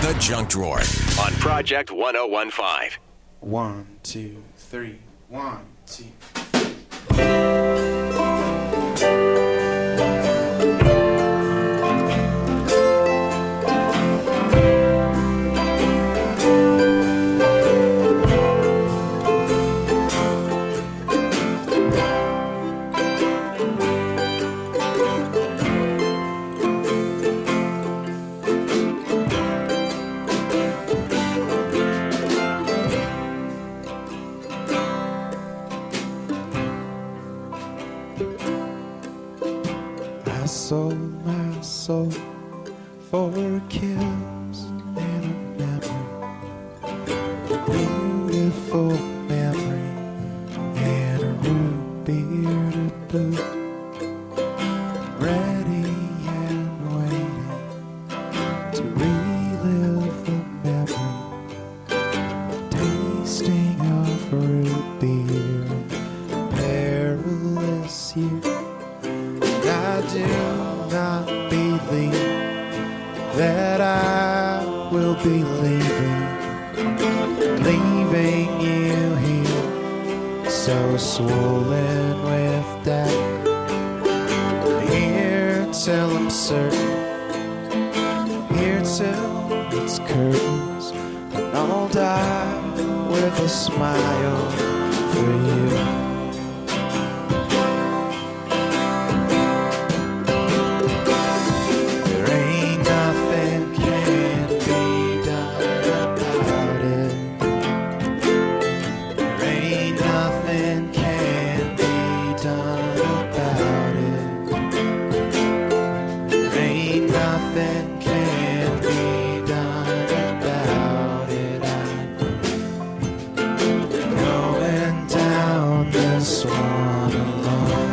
The Junk Drawer on Project 1015. 1, 2, 3. 1, 2. I sold my soul for a kiss and a memory, a beautiful memory, and a root beer to boot. Ready and waiting to relive the memory, tasting of root beer, perilous year. I do not believe that I will be leaving you here, so swollen with doubt. Here till I'm certain, here till it's curtains, and I'll die with a smile for you. Nothing can be done about it. I'm going down this one alone.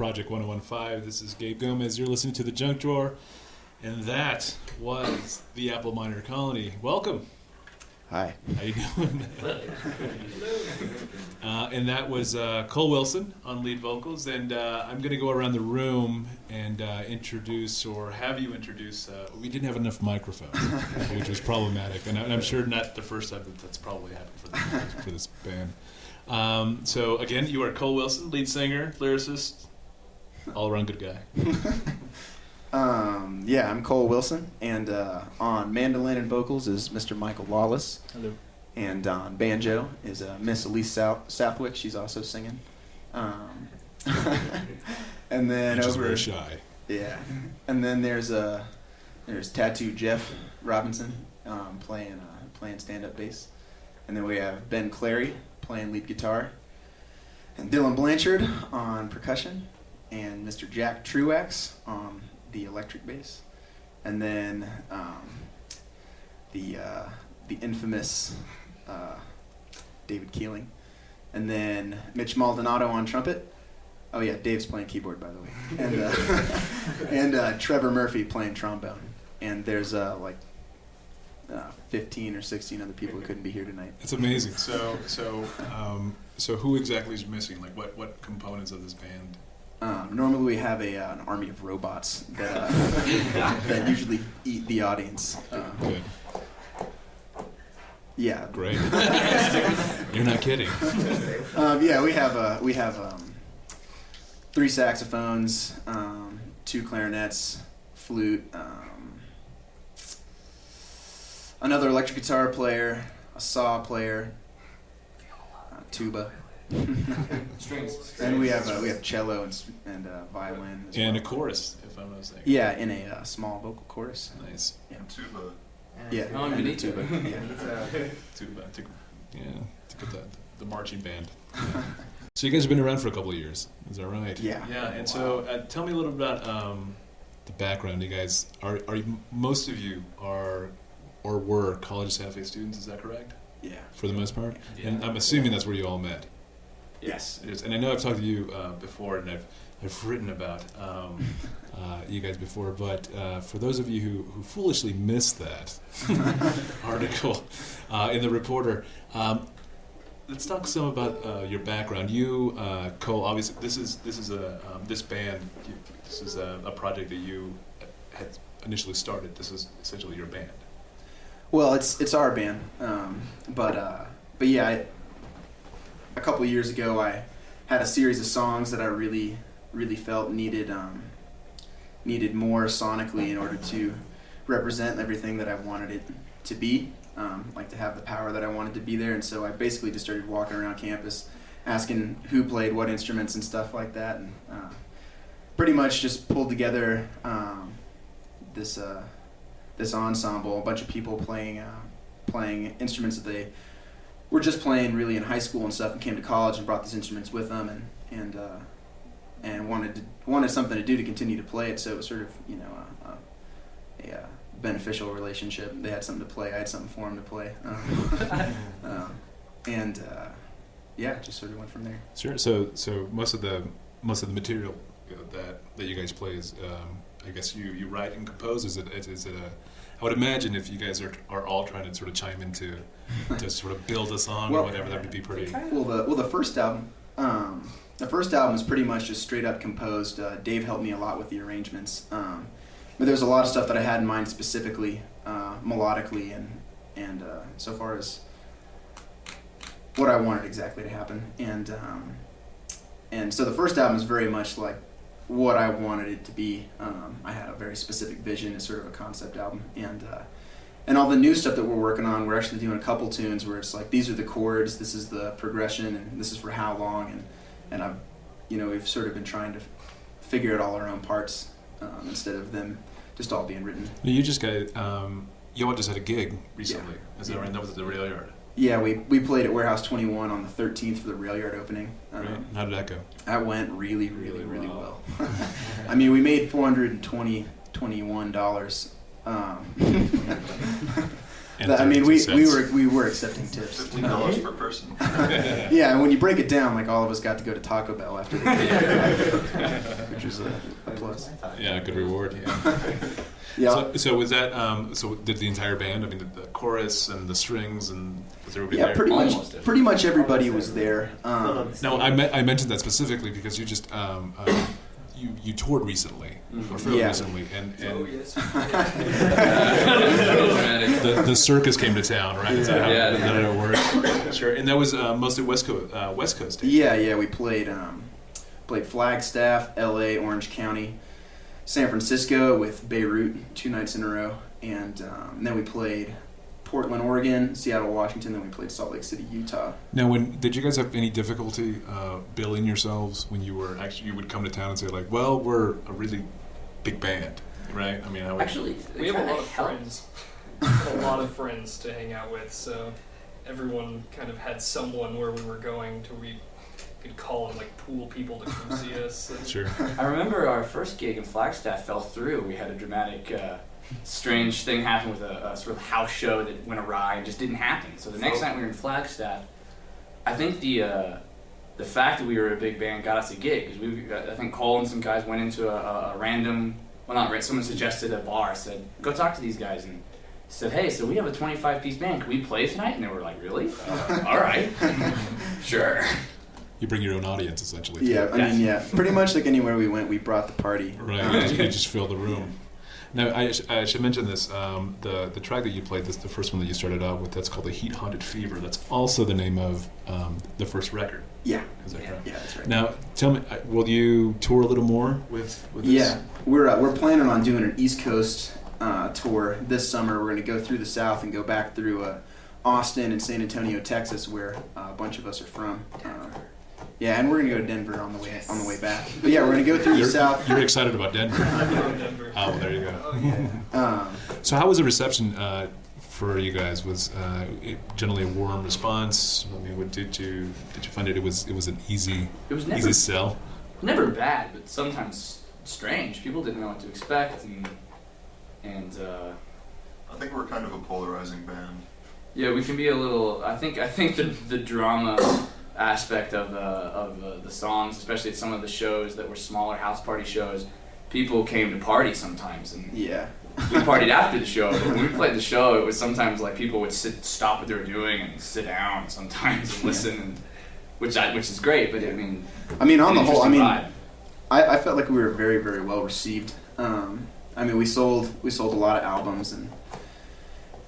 Project 1015. This is Gabe Gomez. You're listening to The Junk Drawer, and that was the Apple Minor Colony. Welcome. Hi. How you doing? And that was Cole Wilson on lead vocals, and I'm going to go around the room and introduce, or have you introduce, we didn't have enough microphones, which was problematic, and I'm sure not the first time that's probably happened for this band. So again, you are Cole Wilson, lead singer, lyricist, all-around good guy. I'm Cole Wilson, and on mandolin and vocals is Mr. Michael Lawless. Hello. And on banjo is Miss Elise Southwick. She's also singing. And then Which is over very shy. Yeah, and then there's Tattoo Jeff Robinson playing stand-up bass, and then we have Ben Clary playing lead guitar, and Dylan Blanchard on percussion, and Mr. Jack Truax on the electric bass, and then the infamous David Keeling, and then Mitch Maldonado on trumpet. Oh yeah, Dave's playing keyboard, by the way, and Trevor Murphy playing trombone. And there's 15 or 16 other people who couldn't be here tonight. It's amazing. So who exactly is missing? Like what components of this band? Normally we have an army of robots that that usually eat the audience. Good. Yeah. Great. You're not kidding. We have 3 saxophones, 2 clarinets, flute, another electric guitar player, a saw player, tuba. Strings. And we have cello and violin as And well. a chorus, if I'm not mistaken. Yeah, in a small vocal chorus. Nice. Yeah. Tuba. Yeah, Oh, and a Benito. tuba. Yeah. To get the marching band. So you guys have been around for a couple of years, is that right? Yeah. Yeah, and so tell me a little about the background. You guys most of you are or were college Santa Fe students, is that correct? Yeah. For the most part? Yeah. And I'm assuming that's where you all met. Yes. It is. And I know I've talked to you before, and I've written about you guys before, but for those of you who foolishly missed that article in the Reporter, let's talk some about your background. You, Cole, obviously this is this band. This is a project that you had initially started. This is essentially your band. Well, it's our band, but yeah, a couple of years ago I had a series of songs that I really felt needed more sonically in order to represent everything that I wanted it to be, like to have the power that I wanted to be there. And so I basically just started walking around campus asking who played what instruments and stuff like that, and pretty much just pulled together this ensemble, a bunch of people playing instruments that they were just playing really in high school and stuff, and came to college and brought these instruments with them, and wanted something to do to continue to play it. So it was sort of a beneficial relationship. They had something to play, I had something for them to play, just sort of went from there. Sure. So most of the material that you guys play is, I guess you write and compose. Is it I would imagine if you guys are all trying to sort of chime into to sort of build a song or whatever, that would be pretty. Well, the first album was pretty much just straight up composed. Dave helped me a lot with the arrangements, but there's a lot of stuff that I had in mind specifically, melodically, and so far as what I wanted exactly to happen. And so the first album is very much like what I wanted it to be. I had a very specific vision as sort of a concept album, and all the new stuff that we're working on, we're actually doing a couple tunes where it's like, these are the chords, this is the progression, and this is for how long, and I've, we've sort of been trying to figure out all our own parts instead of them just all being written. You just got you all just had a gig recently, is that right? That was at the Rail Yard. Yeah, we played at Warehouse 21 on the 13th for the Rail Yard opening. Right. How did that go? That went really well. I mean, we made $421. And I mean, 32 we cents. were accepting tips. $15 per person. Yeah, and when you break it down, like all of us got to go to Taco Bell after the game, which was a plus. Yeah, good reward. Yeah. So was that? So did the entire band? I mean, the chorus and the strings, and was everybody Yeah, there? pretty much everybody was there. No, I mentioned that specifically because you just you toured recently or fairly Yeah. recently, and yes. the circus came to town, right? Is that how, Yeah. is that how it worked? Sure. And that was mostly West Coast. Yeah, we played Flagstaff, L.A., Orange County, San Francisco with Beirut 2 nights in a row, and then we played Portland, Oregon, Seattle, Washington, then we played Salt Lake City, Utah. Now, did you guys have any difficulty billing yourselves when you would come to town and say like, well, we're a really big band, right? I mean, Actually, We have a lot of help. friends, a lot of friends to hang out with, so everyone kind of had someone where we were going to we could call and like pool people to come see us. And sure. I remember our first gig in Flagstaff fell through. We had a dramatic, strange thing happen with a sort of house show that went awry and just didn't happen. So the next night we were in Flagstaff, I think the fact that we were a big band got us a gig because I think Cole and some guys went into a random, well not random, someone suggested a bar, said go talk to these guys and said, hey, so we have a 25-piece band, can we play tonight? And they were like, really? All right, sure. You bring your own audience essentially. Yeah, I mean, yeah, pretty much like anywhere we went, we brought the party. Right. You just fill the room. Now, I should mention this. The track that you played, the first one that you started out with, that's called the Heat Haunted Fever. That's also the name of the first record. Yeah. Is that correct? Yeah, that's right. Now, tell me, will you tour a little more with this? Yeah, we're planning on doing an East Coast tour this summer. We're going to go through the South and go back through Austin and San Antonio, Texas, where a bunch of us are from. Yeah, and we're going to go to Denver on the way back. But yeah, we're going to go through the South. You're excited about Denver. I'm from Denver. Oh, well, there you go. So how was the reception for you guys? Was it generally a warm response? I mean, did you find it was an easy easy sell? Never bad, but sometimes strange. People didn't know what to expect, and I think we're kind of a polarizing band. yeah, we can be a little. I think the drama aspect of the songs, especially at some of the shows that were smaller house party shows, people came to party sometimes, and Yeah. we partied after the show. But when we played the show, it was sometimes like people would stop what they were doing and sit down sometimes and listen, and which is great. But I mean, on the whole, vibe. I felt like we were very, very well received. I mean, we sold a lot of albums,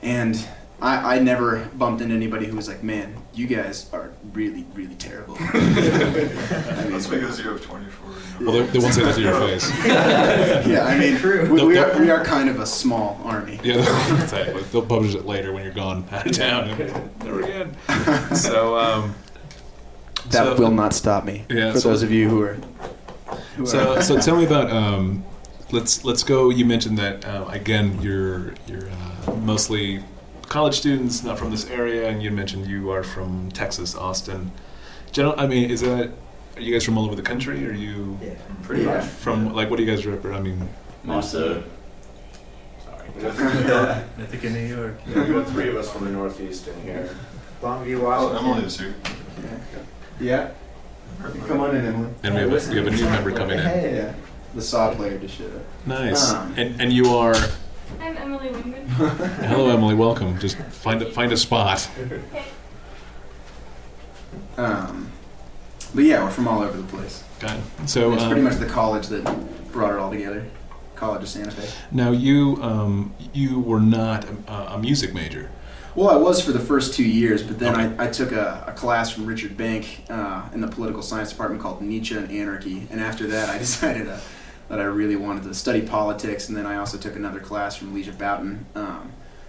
and I never bumped into anybody who was like, man, you guys are really, really terrible. That's because you have 24. Well, they won't say that to your face. Yeah, I mean, we are kind of a small army. Yeah, exactly. They'll publish it later when you're gone out of town. Never again. So That will not stop me. Yeah, for so- those of you who are. So tell me about. Let's go. You mentioned that again. You're mostly college students, not from this area, and you mentioned you are from Texas, Austin. I mean, are you guys from all over the country? Or are you Pretty much. from like what do you guys represent? I mean, Minnesota. I think in New York. We got 3 of us from the Northeast in here. Longview, Well, Emily is here. Yeah. Come on in, Emily. and we have a new member coming in. Yeah. The saw player just showed up. Nice. And you are. I'm Emily Wingman. Hello, Emily. Welcome. Just find a spot. But yeah, we're from all over the place. Got it. So It's pretty much the college that brought it all together. College of Santa Fe. now you were not a music major. Well, I was for the first 2 years, but then I took a class from Richard Bank in the political science department called Nietzsche and Anarchy. And after that, I decided that I really wanted to study politics. And then I also took another class from Leisha Boughton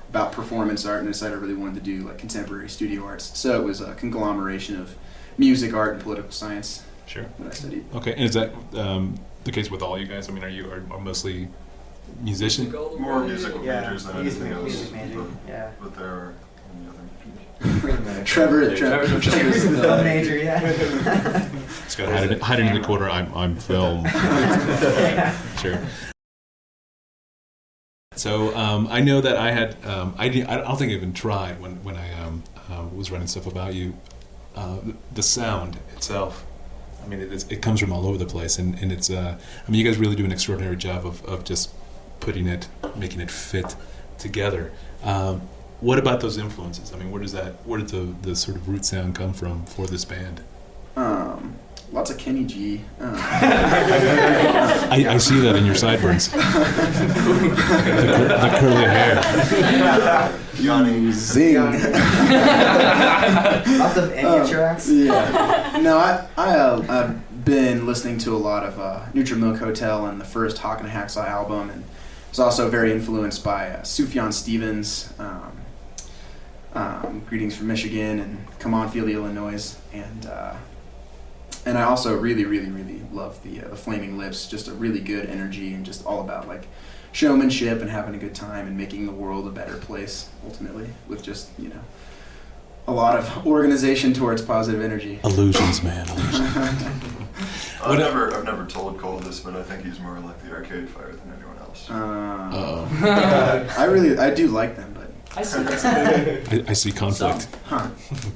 about performance art, and decided I really wanted to do like contemporary studio arts. So it was a conglomeration of music, art, and political science Sure. that I studied. Okay. And is that the case with all you guys? I mean, are mostly musicians? Music all the More way. musical majors than anything else. Music major, yeah. But there are many other. Trevor's The film major, yeah. Just got hiding in the corner. I'm film. Sure. So I know that I had I don't think I even tried when I was writing stuff about you. The sound itself. I mean, it comes from all over the place, and it's. I mean, you guys really do an extraordinary job of just putting it, making it fit together. What about those influences? I mean, where did the sort of root sound come from for this band? Lots of Kenny G. I see that in your sideburns. the curly hair. Yanni. Zing. Lots of Enya tracks. Yeah. No, I've been listening to a lot of Neutral Milk Hotel and the first Hawk and a Hacksaw album, and was also very influenced by Sufjan Stevens, Greetings from Michigan, and Come On Feel the Illinois, and I also really, really, really love the Flaming Lips. Just a really good energy and just all about like showmanship and having a good time and making the world a better place ultimately with just a lot of organization towards positive energy. Illusions, man. Illusions. I've never told Cole this, but I think he's more like the Arcade Fire than anyone else. I do like them, but I see that. I see conflict.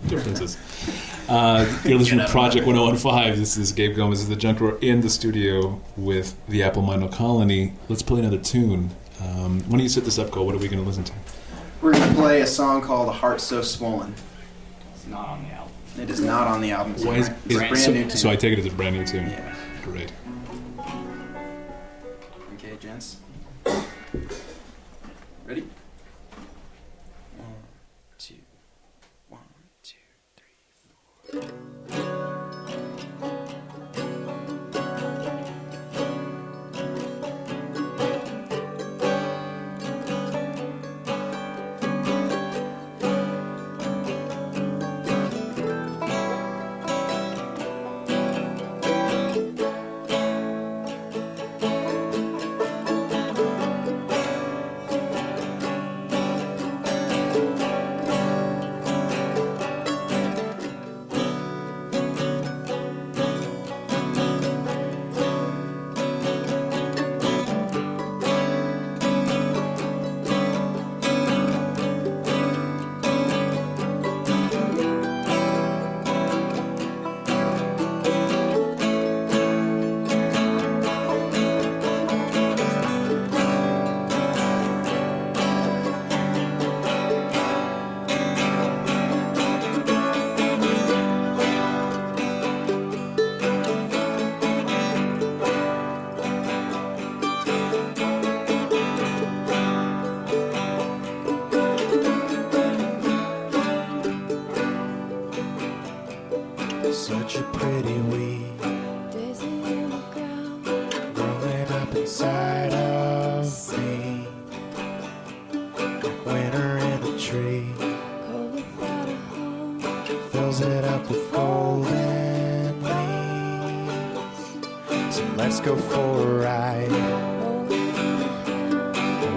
Differences. You're listening to Project 1015. This is Gabe Gomez of the Junk Drawer in the studio with the Apple Minor Colony. Let's play another tune. Why don't you set this up, Cole? What are we going to listen to? we're going to play a song called A Heart So Swollen. It's not on the album. It is not on the album. It's Why a brand new tune. so I take it as a brand new tune. Yeah. Great. Okay, gents. Ready? 1, 2, 1, 2, 3, 4. Such a pretty weed, growing up inside of me, like winter in a tree, fills it up with golden leaves. So let's go for a ride,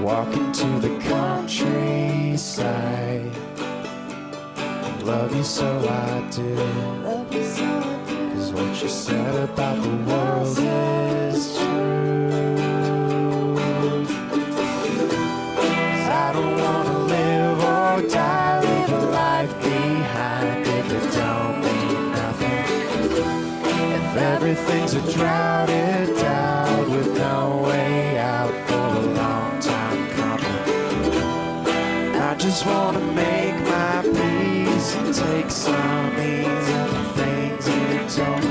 walk into the countryside. Love you so I do, 'cause what you said about the world is true. 'Cause I don't wanna live or die, leave a life behind if it don't mean nothing. If everything's a drought, it died with no way out for a long time coming. I just wanna make my peace and take some ease of the things you told me.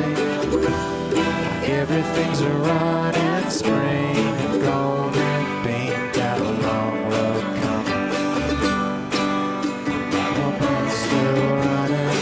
Everything's a running spring and golden bean down a long road coming. Hope I'm still running.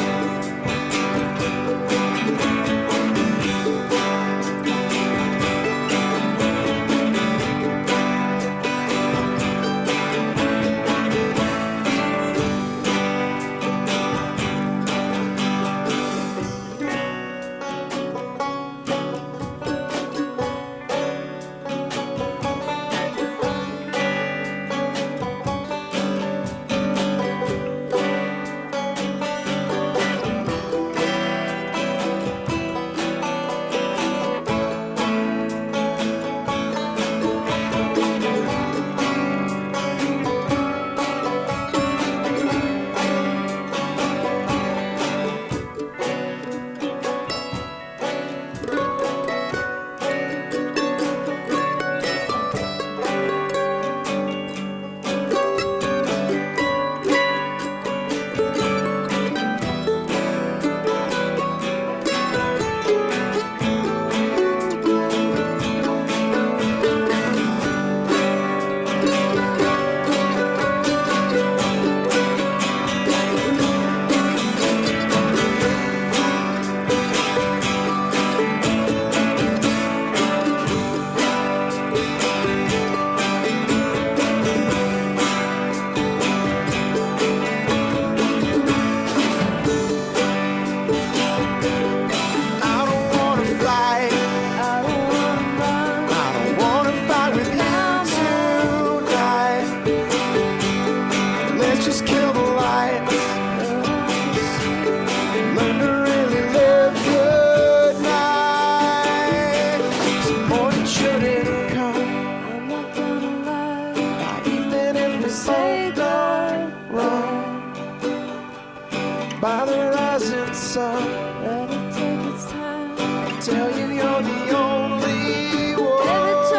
tell you you're the only one. Let's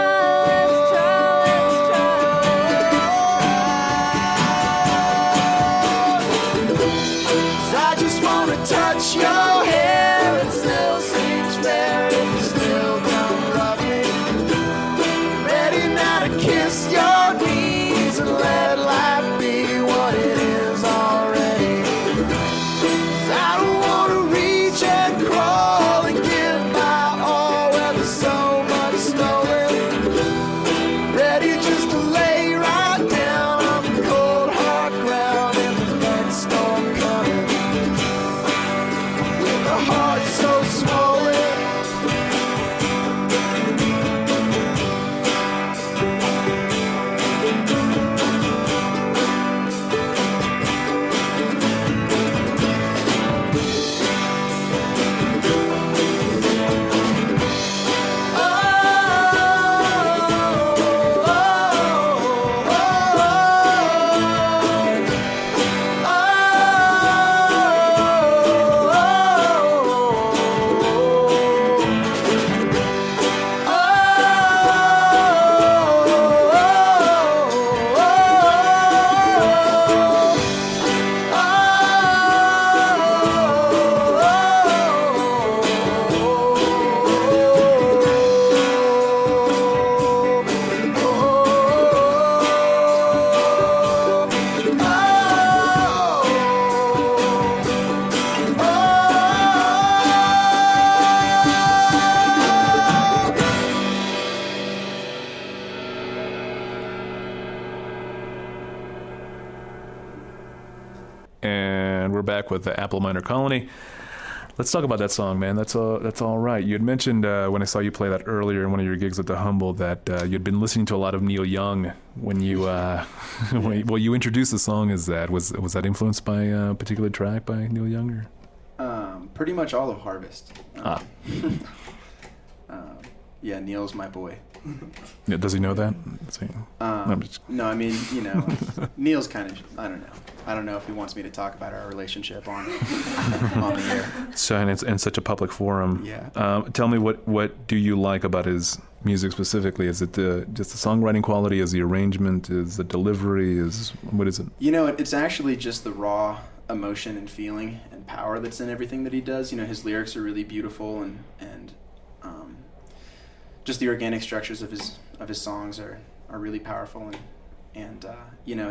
try. I just wanna touch your hair. It still seems fair if you still come roughing. Ready now to kiss your knees and let life be what it is already. 'Cause I don't wanna reach and crawl and give my all where there's so much stolen. Ready just to lay right down on the cold hard ground in the next storm coming. With a heart so swollen. And we're back with the Apple Minor Colony. Let's talk about that song, man. That's all right. You had mentioned when I saw you play that earlier in one of your gigs at the Humble that you'd been listening to a lot of Neil Young when you well, you introduced the song as that. Was that influenced by a particular track by Neil Young? Or? Pretty much all of Harvest. Yeah, Neil's my boy. Yeah, does he know that? No, I mean, you know, Neil's kind of, I don't know. I don't know if he wants me to talk about our relationship on the air. So, and it's in such a public forum. Yeah. Tell me, what do you like about his music specifically? Is it just the songwriting quality? Is the arrangement? Is the delivery? What is it? You know, it's actually just the raw emotion and feeling and power that's in everything that he does. You know, his lyrics are really beautiful and just the organic structures of his songs are really powerful and you know,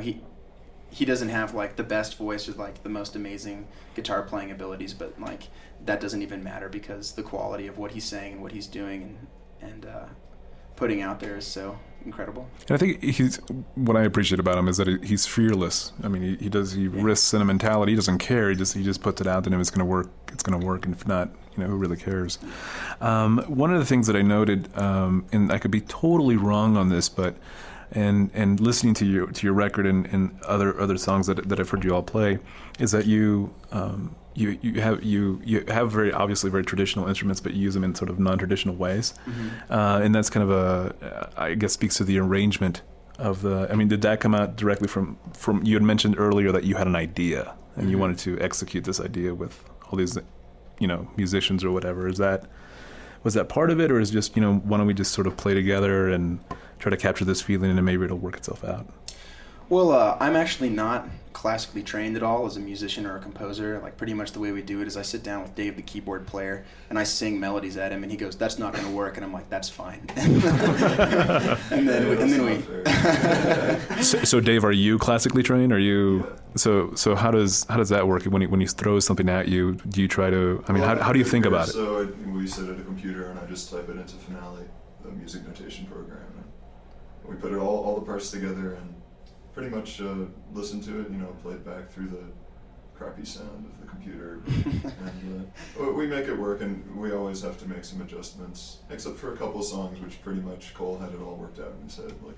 he doesn't have like the best voice or like the most amazing guitar playing abilities, but like that doesn't even matter because the quality of what he's saying and what he's doing and putting out there is so incredible. And I think what I appreciate about him is that he's fearless. I mean, he risks sentimentality. He doesn't care. He just puts it out there, and if it's going to work, it's going to work. And if not, you know, who really cares? One of the things that I noted, and I could be totally wrong on this, but and listening to your record and other songs that I've heard you all play, is that you have very obviously very traditional instruments, but you use them in sort of non-traditional ways, and that's kind of I guess speaks to the arrangement of the. I mean, did that come out directly from? You had mentioned earlier that you had an idea and you wanted to execute this idea with all these, you know, musicians or whatever. Was that part of it, or is just, you know, why don't we just sort of play together and try to capture this feeling and then maybe it'll work itself out? Well, I'm actually not classically trained at all as a musician or a composer. Like, pretty much the way we do it is I sit down with Dave, the keyboard player, and I sing melodies at him, and he goes, "That's not going to work," and I'm like, "That's fine." and then we. So Dave, are you classically trained? Are you? So how does that work? When he throws something at you, do you try to? I mean, how do you think about it? So we sit at a computer and I just type it into Finale, the music notation program, and we put it all the parts together and pretty much listen to it, you know, play it back through the crappy sound of the computer, and we make it work, and we always have to make some adjustments, except for a couple of songs, which pretty much Cole had it all worked out in his head, like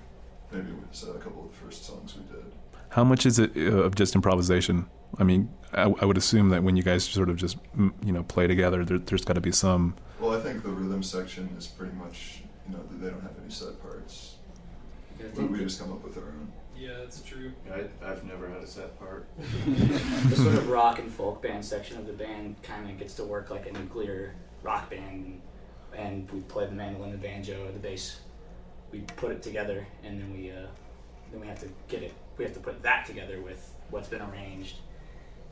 maybe a couple of the first songs we did. How much is it of just improvisation? I mean, I would assume that when you guys sort of just, you know, play together, there's got to be some... Well, I think the rhythm section is pretty much, you know, they don't have any set parts. We just come up with our own. Yeah, that's true. I've never had a set part. The sort of rock and folk band section of the band kind of gets to work like a nuclear rock band. and we play the mandolin, the banjo, the bass. We put it together, and then we have to get it. We have to put that together with what's been arranged,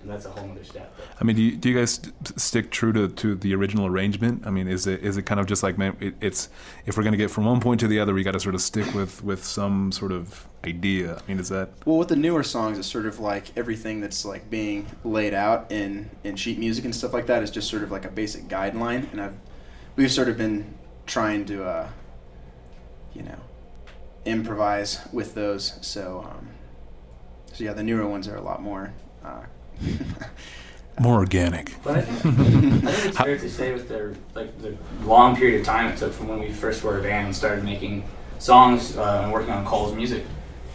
and that's a whole other step. But I mean, do you guys stick true to the original arrangement? I mean, is it kind of just like, man, it's if we're gonna get from one point to the other, we got to sort of stick with some sort of idea. I mean, is that Well, with the newer songs, it's sort of like everything that's like being laid out in sheet music and stuff like that is just sort of like a basic guideline, and we've sort of been trying to improvise with those. So yeah, the newer ones are a lot more more organic? But I think it's fair to say with the long period of time it took from when we first were a band and started making songs and working on Cole's music,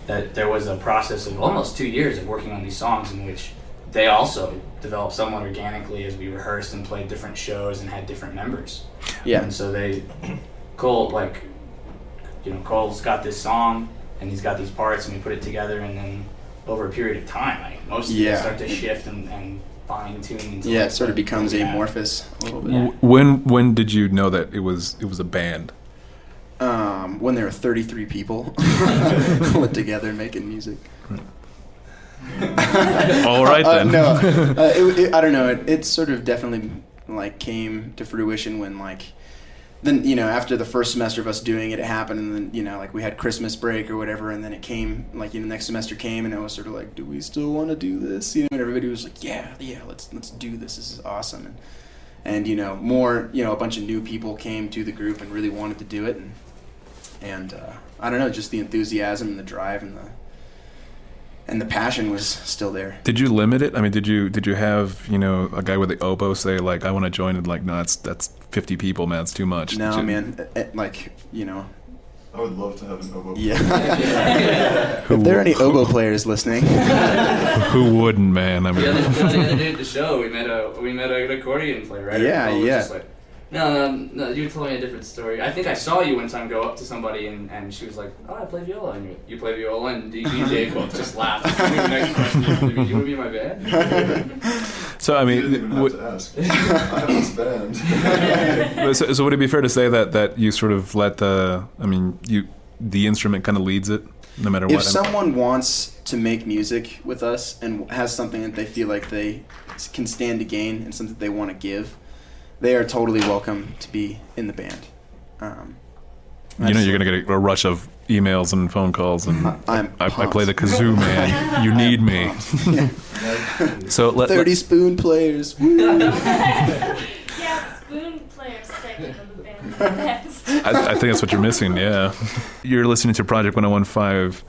that there was a process of almost 2 years of working on these songs in which they also developed somewhat organically as we rehearsed and played different shows and had different members. Yeah. And so Cole's got this song and he's got these parts and we put it together, and then over a period of time, most of it start to shift and fine tune. Yeah, it sort of becomes amorphous a little bit. Yeah. When did you know that it was a band? When there were 33 people put together making music. All right then. No, I don't know. It sort of definitely came to fruition when then after the first semester of us doing it, it happened, and then we had Christmas break or whatever, and then it came next semester came, and it was sort of like, do we still want to do this? And everybody was like, yeah, let's do this. This is awesome, and more a bunch of new people came to the group and really wanted to do it, and I don't know, just the enthusiasm and the drive and the passion was still there. Did you limit it? I mean, did you have a guy with the oboe say I want to join, and no, that's 50 people, man, it's too much? No, man, I would love to have an oboe player. Yeah. If there are any oboe players listening. Who wouldn't, man? I mean, the other day at the show, we met an accordion player, right? Yeah, yeah. No, you told me a different story. I think I saw you one time go up to somebody and she was like, oh, I play viola. And you play viola, and DJ both just laughed. Next question, you want to be in my band? So, I mean... You didn't even have to ask. I have this band. So would it be fair to say that you sort of let the instrument kind of leads it, no matter what? If someone wants to make music with us and has something that they feel like they can stand to gain and something they want to give, they are totally welcome to be in the band. You're going to get a rush of emails and phone calls, and I play the kazoo, man. You need me. So 30 spoon players. Yeah, spoon players section of the band is the best. I think that's what you're missing, yeah. You're listening to Project 1015,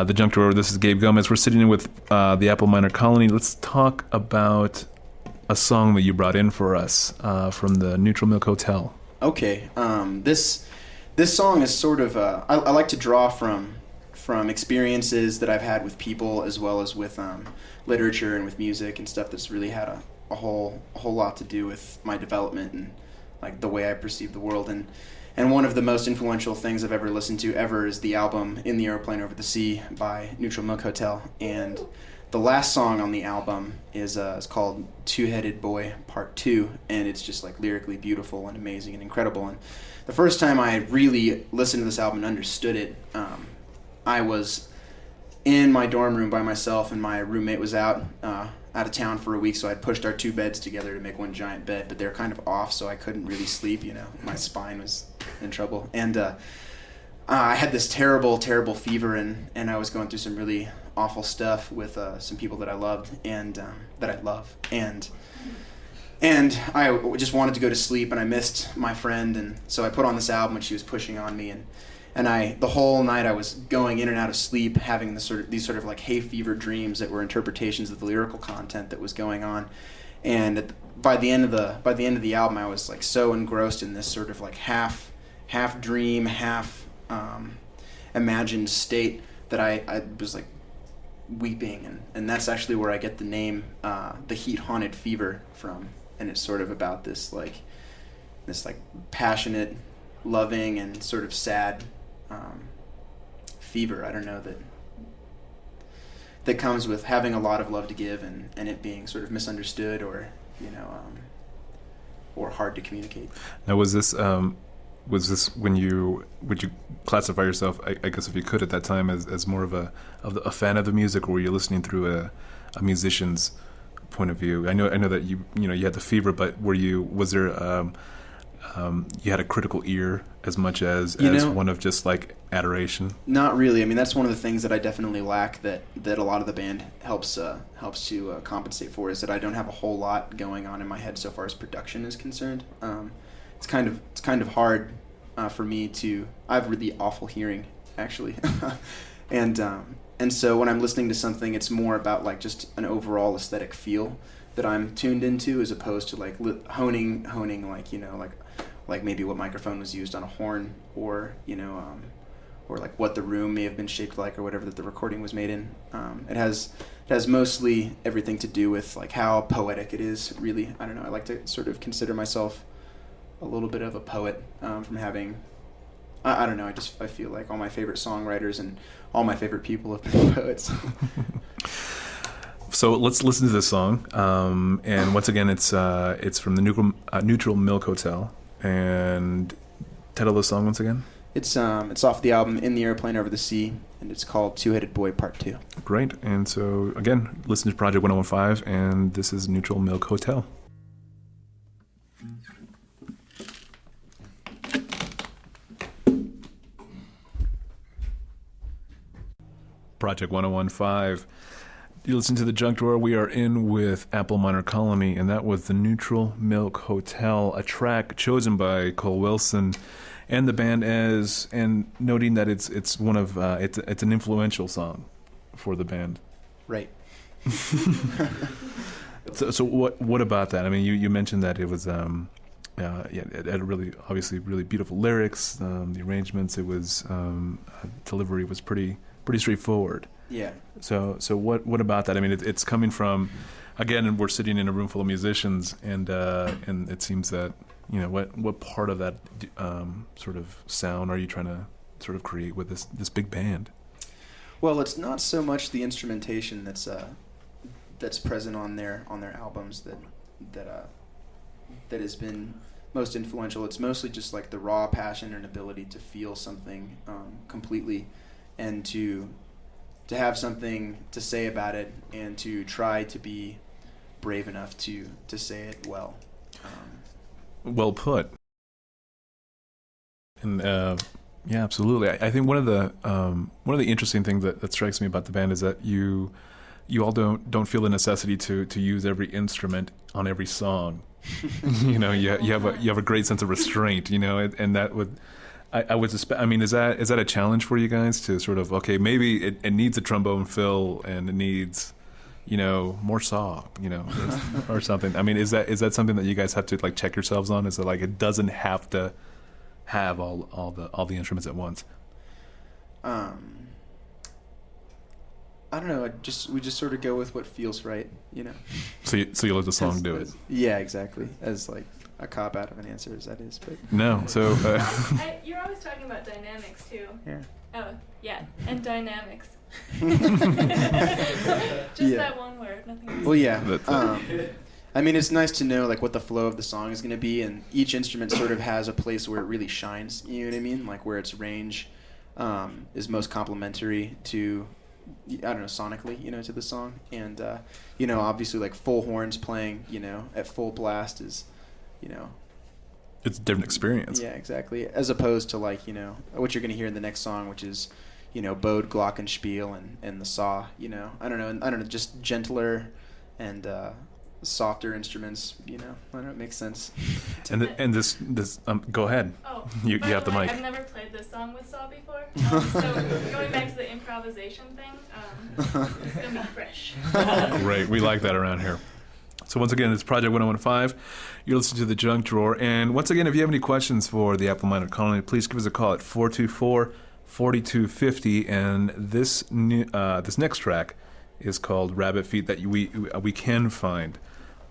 The Junk Drawer. This is Gabe Gomez. We're sitting in with the Apple Minor Colony. Let's talk about a song that you brought in for us from the Neutral Milk Hotel. Okay, this song is sort of I like to draw from experiences that I've had with people, as well as with literature and with music and stuff that's really had a whole lot to do with my development and the way I perceive the world. And one of the most influential things I've ever listened to ever is the album In the Airplane Over the Sea by Neutral Milk Hotel. And the last song on the album is called Two-Headed Boy Part 2, and it's just lyrically beautiful and amazing and incredible. And the first time I really listened to this album and understood it, I was in my dorm room by myself, and my roommate was out of town for a week, so I'd pushed our two beds together to make one giant bed, but they were kind of off, so I couldn't really sleep, my spine was in trouble. And I had this terrible, terrible fever, and I was going through some really awful stuff with some people that I loved and that I love, and I just wanted to go to sleep, and I missed my friend, and so I put on this album, and she was pushing on me, and the whole night I was going in and out of sleep, having these sort of hay fever dreams that were interpretations of the lyrical content that was going on, and by the end of the album, I was so engrossed in this sort of half dream, half imagined state that I was weeping, and that's actually where I get the name The Heat Haunted Fever from, and it's sort of about this passionate, loving, and sort of sad fever, I don't know, that comes with having a lot of love to give and it being sort of misunderstood or hard to communicate. Now, was this when would you classify yourself, I guess if you could at that time, as more of a fan of the music, or were you listening through a musician's point of view? I know that you had the fever, but was there you had a critical ear as much as one of just like adoration? Not really. I mean, that's one of the things that I definitely lack that a lot of the band helps to compensate for, is that I don't have a whole lot going on in my head so far as production is concerned. It's kind of hard for me to. I have really awful hearing, actually, and so when I'm listening to something, it's more about like just an overall aesthetic feel that I'm tuned into, as opposed to like honing like maybe what microphone was used on a horn, or or like what the room may have been shaped like, or whatever that the recording was made in. It has mostly everything to do with like how poetic it is. Really, I don't know. I like to sort of consider myself a little bit of a poet from having. I don't know. I feel like all my favorite songwriters and all my favorite people have been poets. So let's listen to this song. And once again, it's from the Neutral Milk Hotel. And title of the song once again? It's off the album In the Airplane Over the Sea, and it's called Two-Headed Boy Part 2. Great. And so again, listen to Project 1015, and this is Neutral Milk Hotel. Project 1015. You listen to The Junk Drawer. We are in with Apple Minor Colony, and that was the Neutral Milk Hotel, a track chosen by Cole Wilson and the band, and noting that it's one of it's an influential song for the band. Right. So what about that? I mean, you mentioned that it was it had really beautiful lyrics, the arrangements. It was delivery was pretty straightforward. Yeah. So what about that? I mean, it's coming from, again, we're sitting in a room full of musicians, and it seems that what part of that sort of sound are you trying to sort of create with this big band? Well, it's not so much the instrumentation that's present on their albums that has been most influential. It's mostly just like the raw passion and ability to feel something completely, and to have something to say about it, and to try to be brave enough to say it well. Well put. And yeah, absolutely. I think one of the interesting things that strikes me about the band is that you all don't feel the necessity to use every instrument on every song. You have a great sense of restraint. And that would. I would suspect. I mean, is that a challenge for you guys to sort of, okay, maybe it needs a trombone fill and it needs, more saw, or something. I mean, is that something that you guys have to like check yourselves on? Is it like it doesn't have to have all the instruments at once? I don't know. We just sort of go with what feels right, So you let the song do it. Yeah, exactly. As like a cop out of an answer as that is, but no. So you're always talking about dynamics too. Yeah. Oh yeah, and dynamics. Just Yeah. that one word, nothing else. Well, yeah. I mean, it's nice to know like what the flow of the song is going to be, and each instrument sort of has a place where it really shines. You know what I mean? Like where its range is most complementary to, I don't know, sonically, to the song. And obviously like full horns playing, at full blast is, it's a different experience. Yeah, exactly. As opposed to like, what you're going to hear in the next song, which is, bowed glockenspiel and the saw, I don't know, just gentler and softer instruments, I don't know, it makes sense. And this go ahead. Oh, you have the mic. I've never played this song with saw before, so going back to the improvisation thing, it's gonna be fresh. Great, we like that around here. So once again, it's Project 1015. You're listening to The Junk Drawer. And once again, if you have any questions for the Apple Minor Colony, please give us a call at 424-4250. And this next track is called Rabbit Feet, that we can find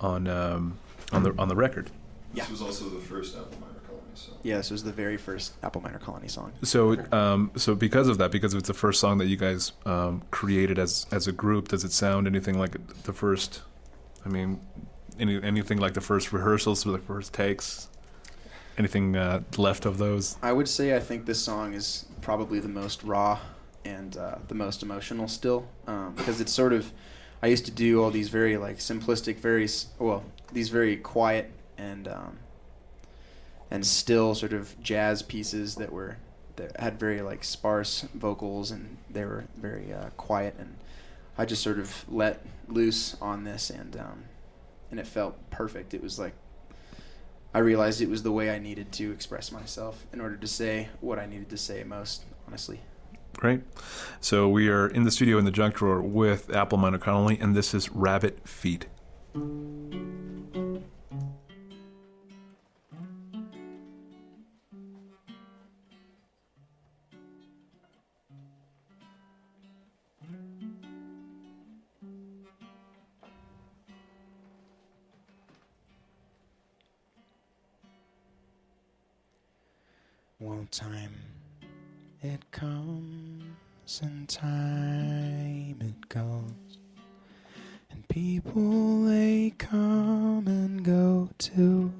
on the record. Yeah. This was also the first Apple Minor Colony song. Yeah, this was the very first Apple Minor Colony song. So so because of that, because it's the first song that you guys created as a group, does it sound anything like the first? I mean, anything like the first rehearsals or the first takes? Anything left of those? I would say I think this song is probably the most raw and the most emotional still, because it's sort of, I used to do all these very like simplistic, these very quiet and still sort of jazz pieces that had very like sparse vocals, and they were very quiet, and I just sort of let loose on this, and it felt perfect. It was like I realized it was the way I needed to express myself in order to say what I needed to say most honestly. Great. So we are in the studio in the junk drawer with Appleman O'Connelly, and this is Rabbit Feet. Well, time it comes and time it goes, and people they come and go too.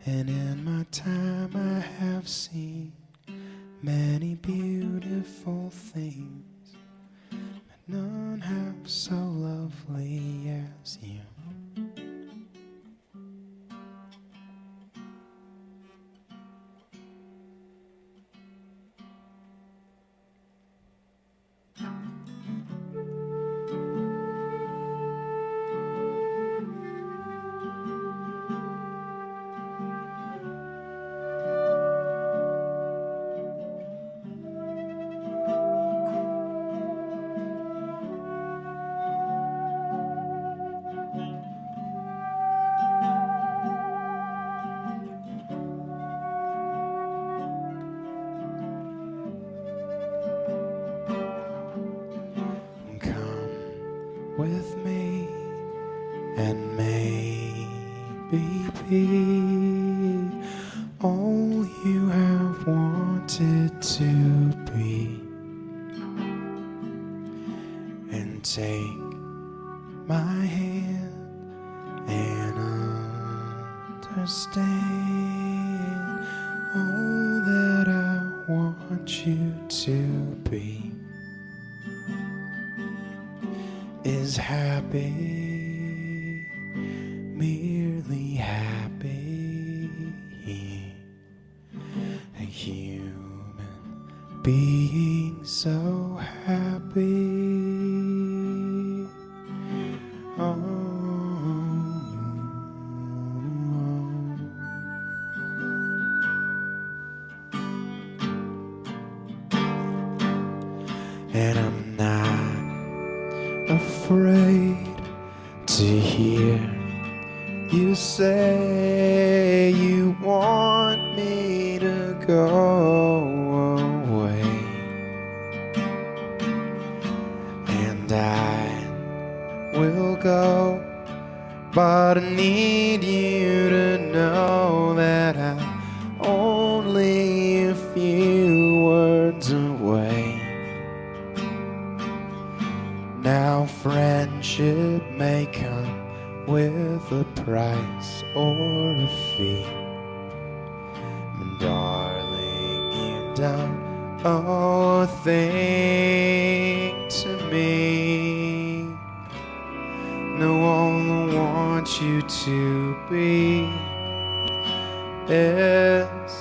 And in my time I have seen many beautiful things, but none half so lovely as you. With me and maybe be all you have wanted to be, and take my hand and understand all that I want you to be. Is happy, merely happy, a human being so happy. Oh. And I'm not afraid to hear you say you want me to go away, and I will go, but I need you to know that I'm only a few words away. Now friendship may come with a price or a fee, and darling, you don't owe a thing to me. No, all I want you to be is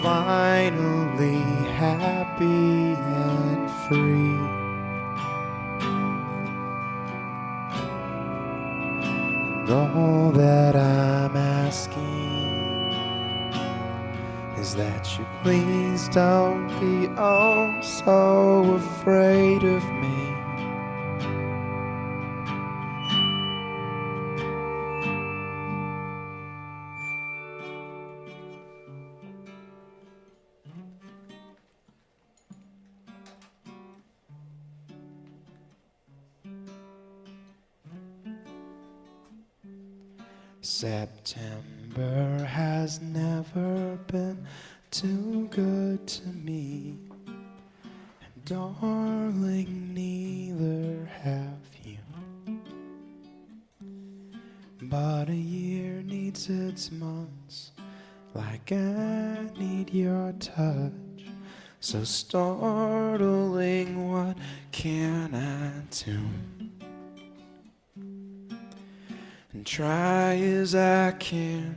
finally happy and free. All that I'm asking is that you please don't be oh so afraid of me. September has never been too good to me, and darling, neither have you. But a year needs its months, like I need your touch. So startling, what can I do? And try as I can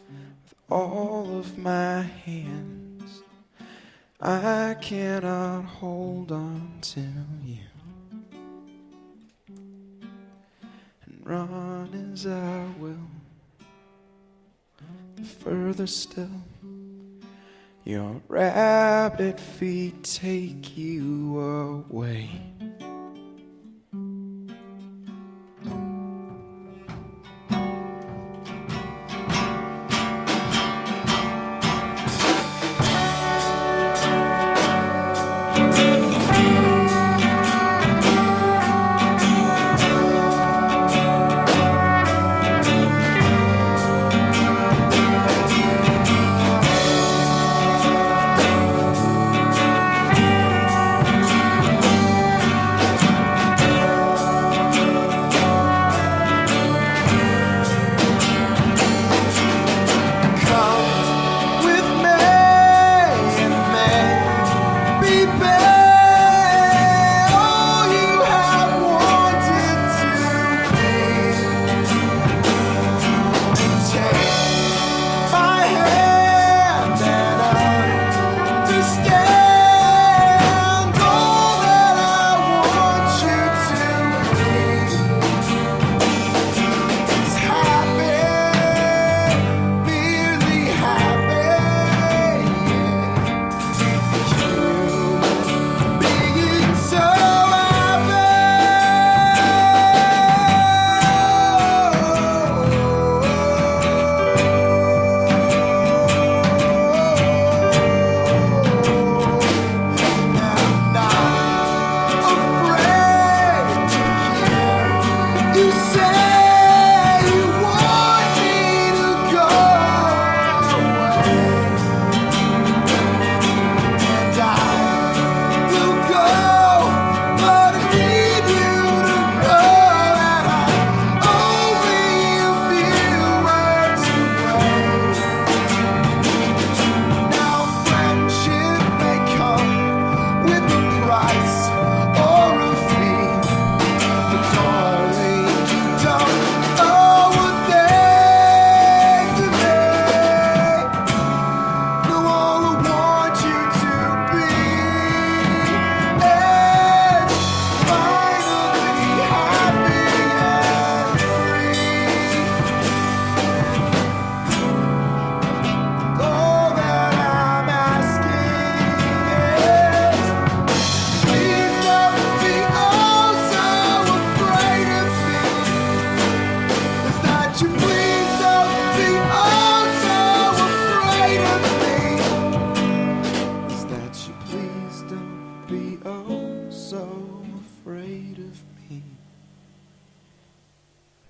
with all of my hands, I cannot hold on to you. And run as I will, the further still your rabbit feet take you away.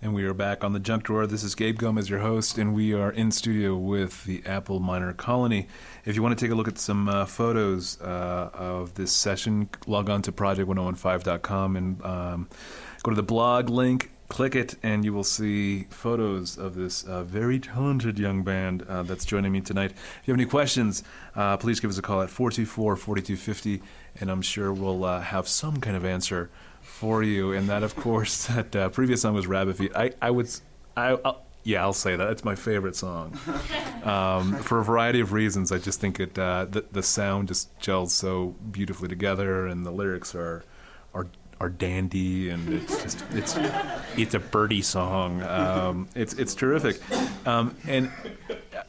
And we are back on the Junk Drawer. This is Gabe Gomez, your host, and we are in studio with the Apple Minor Colony. If you want to take a look at some photos of this session, log on to project1015.com and go to the blog link, click it, and you will see photos of this very talented young band that's joining me tonight. If you have any questions, please give us a call at 424-4250, and I'm sure we'll have some kind of answer for you. And that, of course, that previous song was Rabbit Feet. I'll say that. It's my favorite song. For a variety of reasons. I just think the sound just gels so beautifully together, and the lyrics are dandy, and it's a birdie song. It's terrific. And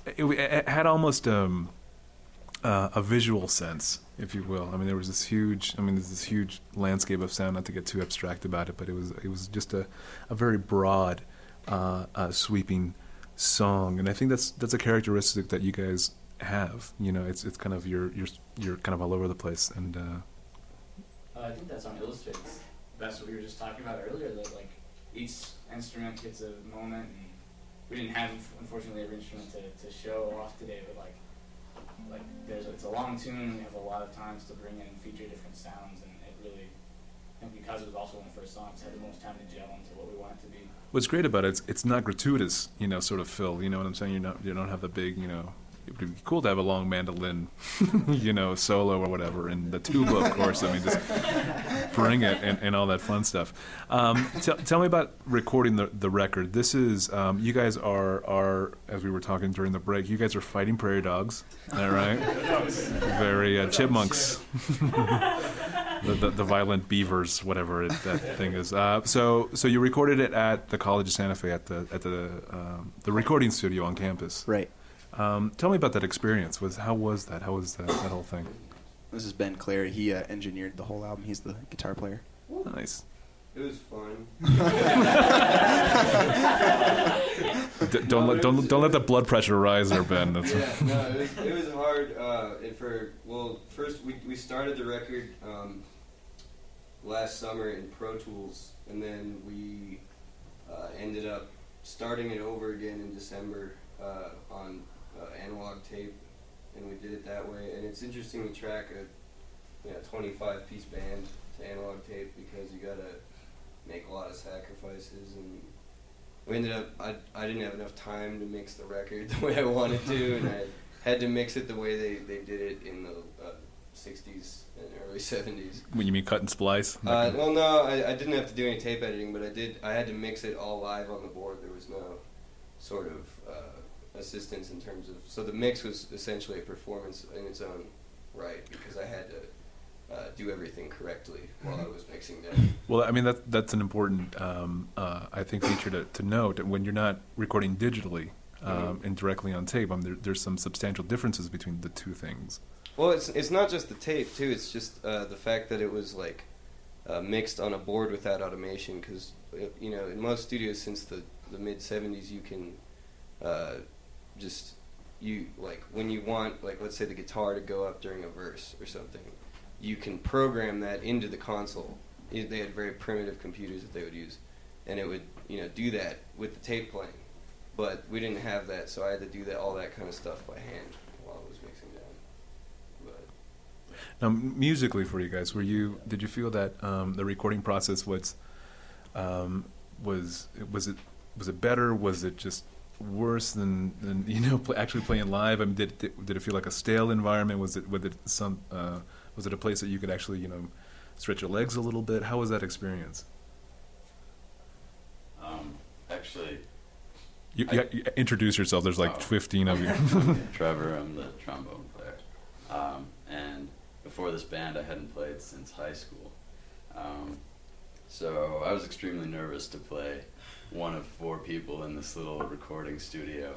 it had almost a visual sense, if you will. I mean, there's this huge landscape of sound. Not to get too abstract about it, but it was just a very broad, sweeping song. And I think that's a characteristic that you guys have. You know, it's kind of you're kind of all over the place. And I think that song illustrates that's what we were just talking about earlier. That like each instrument gets a moment, and we didn't have, unfortunately, every instrument to show off today, but like it's a long tune, and we have a lot of times to bring in and feature different sounds, and it And because it was also one of the first songs, had the most time to gel into what we want it to be. What's great about it, it's not gratuitous, sort of fill. You know what I'm saying? You don't have the big, it would be cool to have a long mandolin, solo or whatever, and the tuba, of course. I mean, just bring it and all that fun stuff. Tell me about recording the record. This is you guys are, as we were talking during the break, you guys are fighting prairie dogs. Is that right? Very chipmunks. The violent beavers, whatever that thing is. So you recorded it at the College of Santa Fe at the recording studio on campus. Right. Tell me about that experience. How was that? How was that whole thing? This is Ben Clary. He engineered the whole album. He's the guitar player. Nice. It was fun. Don't let the blood pressure rise there, Ben. It was hard. First we started the record last summer in Pro Tools, and then we ended up starting it over again in December on analog tape, and we did it that way. And it's interesting to track a 25-piece band to analog tape because you gotta make a lot of sacrifices, and we ended up I didn't have enough time to mix the record the way I wanted to, and I had to mix it the way they did it in the 60s and early 70s. When you mean cut and splice? Well, no, I didn't have to do any tape editing, but I had to mix it all live on the board. There was no sort of assistance in terms of, so the mix was essentially a performance in its own right because I had to do everything correctly while I was mixing down. Well, I mean that's an important I think feature to note. When you're not recording digitally and directly on tape, there's some substantial differences between the two things. Well, it's not just the tape too. It's just the fact that it was like mixed on a board without automation. Because in most studios since the mid '70s, you can when you want, like, let's say the guitar to go up during a verse or something, you can program that into the console. They had very primitive computers that they would use, and it would do that with the tape playing. But we didn't have that, so I had to do all that kind of stuff by hand while I was mixing down. Now, musically for you guys, did you feel that the recording process was it better? Was it just worse than actually playing live? I mean, did it feel like a stale environment? Was it a place that you could actually stretch your legs a little bit? How was that experience? Actually, you introduce yourself. There's like 15 of you. Trevor, I'm the trombone player. And before this band, I hadn't played since high school. So I was extremely nervous to play one of 4 people in this little recording studio.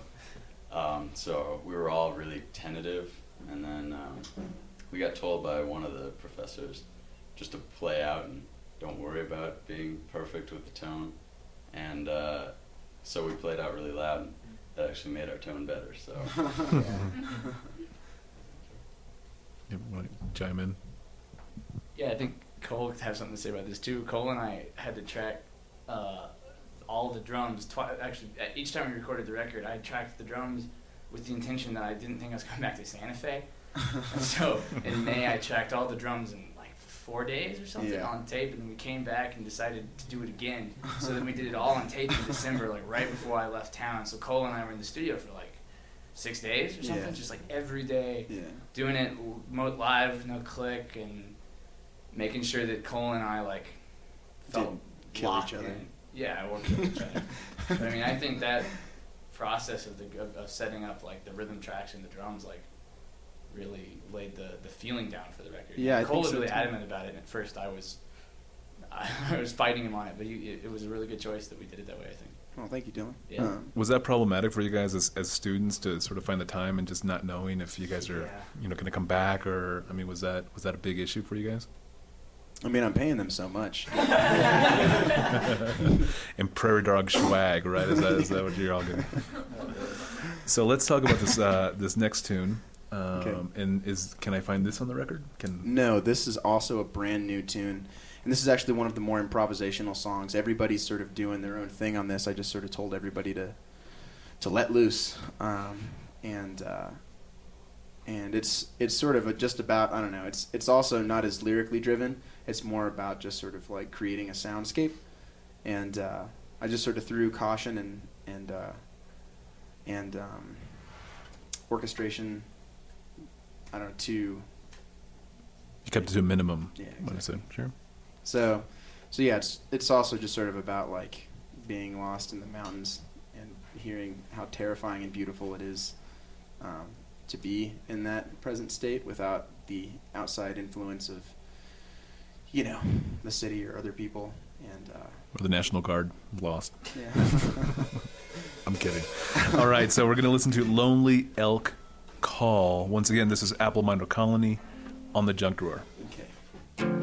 So we were all really tentative, and then we got told by one of the professors just to play out and don't worry about being perfect with the tone. And so we played out really loud, and that actually made our tone better. So. You want to chime in? Yeah, I think Cole has something to say about this too. Cole and I had to track all the drums. Actually, each time we recorded the record, I tracked the drums with the intention that I didn't think I was coming back to Santa Fe. And so in May, I tracked all the drums in like 4 days or something on tape, and we came back and decided to do it again. So then we did it all on tape in December, like right before I left town. So Cole and I were in the studio for like 6 days or something, just like every day, doing it live, no click, and making sure that Cole and I like felt locked in. Yeah, I worked with each other. But, I mean, I think that process of setting up like the rhythm tracks and the drums like really laid the feeling down for the record. Yeah, Cole was so really too. adamant about it, and at first I was fighting him on it, but it was a really good choice that we did it that way, I think. Oh, thank you, Dylan. Yeah. Was that problematic for you guys as students to sort of find the time and just not knowing if you guys are going to come back, or I mean, was that a big issue for you guys? I mean, I'm paying them so much. And prairie dog swag, right? Is that what you're all getting? So let's talk about this next tune. Okay. And can I find this on the record? No, this is also a brand new tune. And this is actually one of the more improvisational songs. Everybody's sort of doing their own thing on this. I just sort of told everybody to let loose. and it's sort of just about, I don't know, it's also not as lyrically driven. It's more about just sort of like creating a soundscape, and I just sort of threw caution and orchestration, I don't know, to You kept it to a minimum. Yeah, What I said, sure. so yeah, it's also just sort of about like being lost in the mountains and hearing how terrifying and beautiful it is to be in that present state without the outside influence of, you know, the city or other people, and Or the National Guard lost. yeah. I'm kidding. All right, so we're going to listen to Lonely Elk Call. Once again, this is Apple Minder Colony on the Junk Drawer. Okay.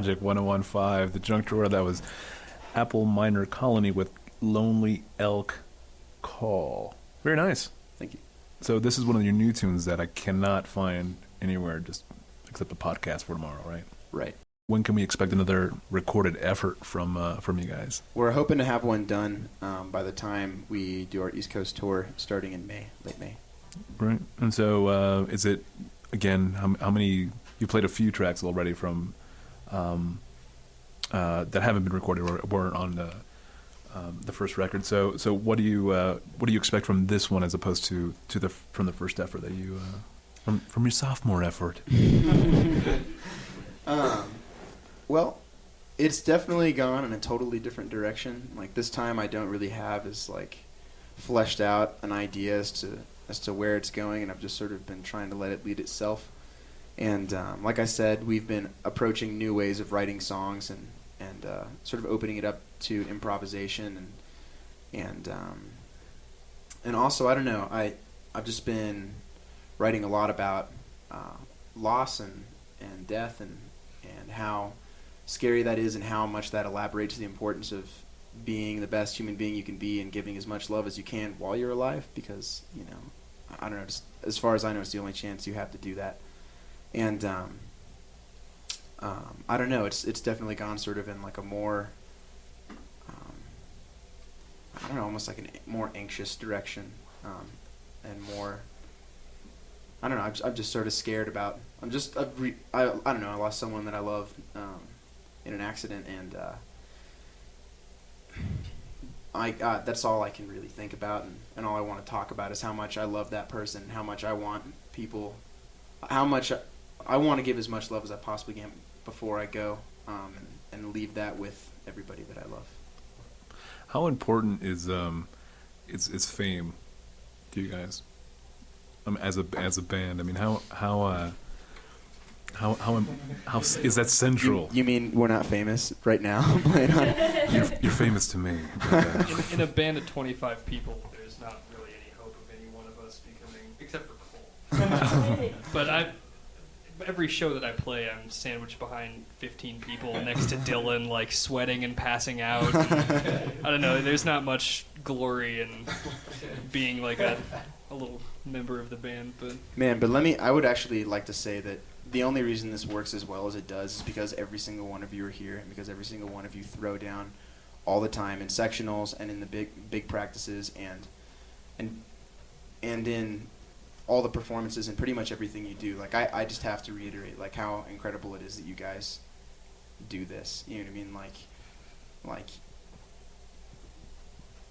Project 1015, the junk drawer. That was Apple Minor Colony with Lonely Elk Call. Very nice. Thank you. So this is one of your new tunes that I cannot find anywhere, just except the podcast for tomorrow, right? Right. When can we expect another recorded effort from you guys? We're hoping to have one done by the time we do our East Coast tour starting in May, late May. Right. And so is it, again, how many, you played a few tracks already from that haven't been recorded or weren't on the first record. So what do you expect from this one as opposed to from the first effort that you from your sophomore effort? Well, it's definitely gone in a totally different direction. Like this time, I don't really have as like fleshed out an idea as to where it's going, and I've just sort of been trying to let it lead itself. And like I said, we've been approaching new ways of writing songs and sort of opening it up to improvisation and also I don't know, I've just been writing a lot about loss and death and how scary that is and how much that elaborates the importance of being the best human being you can be and giving as much love as you can while you're alive, because I don't know, just as far as I know, it's the only chance you have to do that. And I don't know, it's definitely gone sort of in like a more I don't know, almost like a more anxious direction, and more, I don't know, I'm just sort of scared about, I don't know, I lost someone that I love in an accident, and that's all I can really think about, and all I want to talk about is how much I love that person, how much I want people, how much I want to give as much love as I possibly can before I go, and leave that with everybody that I love. How important is fame to you guys? As a band, I mean, how is that central? You mean we're not famous right now? You're famous to me. But, in a band of 25 people, there's not really any hope of any one of us becoming, except for Cole. But every show that I play, I'm sandwiched behind 15 people next to Dylan, like sweating and passing out. And, I don't know. There's not much glory in being like a little member of the band, but I would actually like to say that the only reason this works as well as it does is because every single one of you are here, and because every single one of you throw down all the time in sectionals and in the big practices and in all the performances and pretty much everything you do. Like I just have to reiterate like how incredible it is that you guys do this. You know what I mean? Like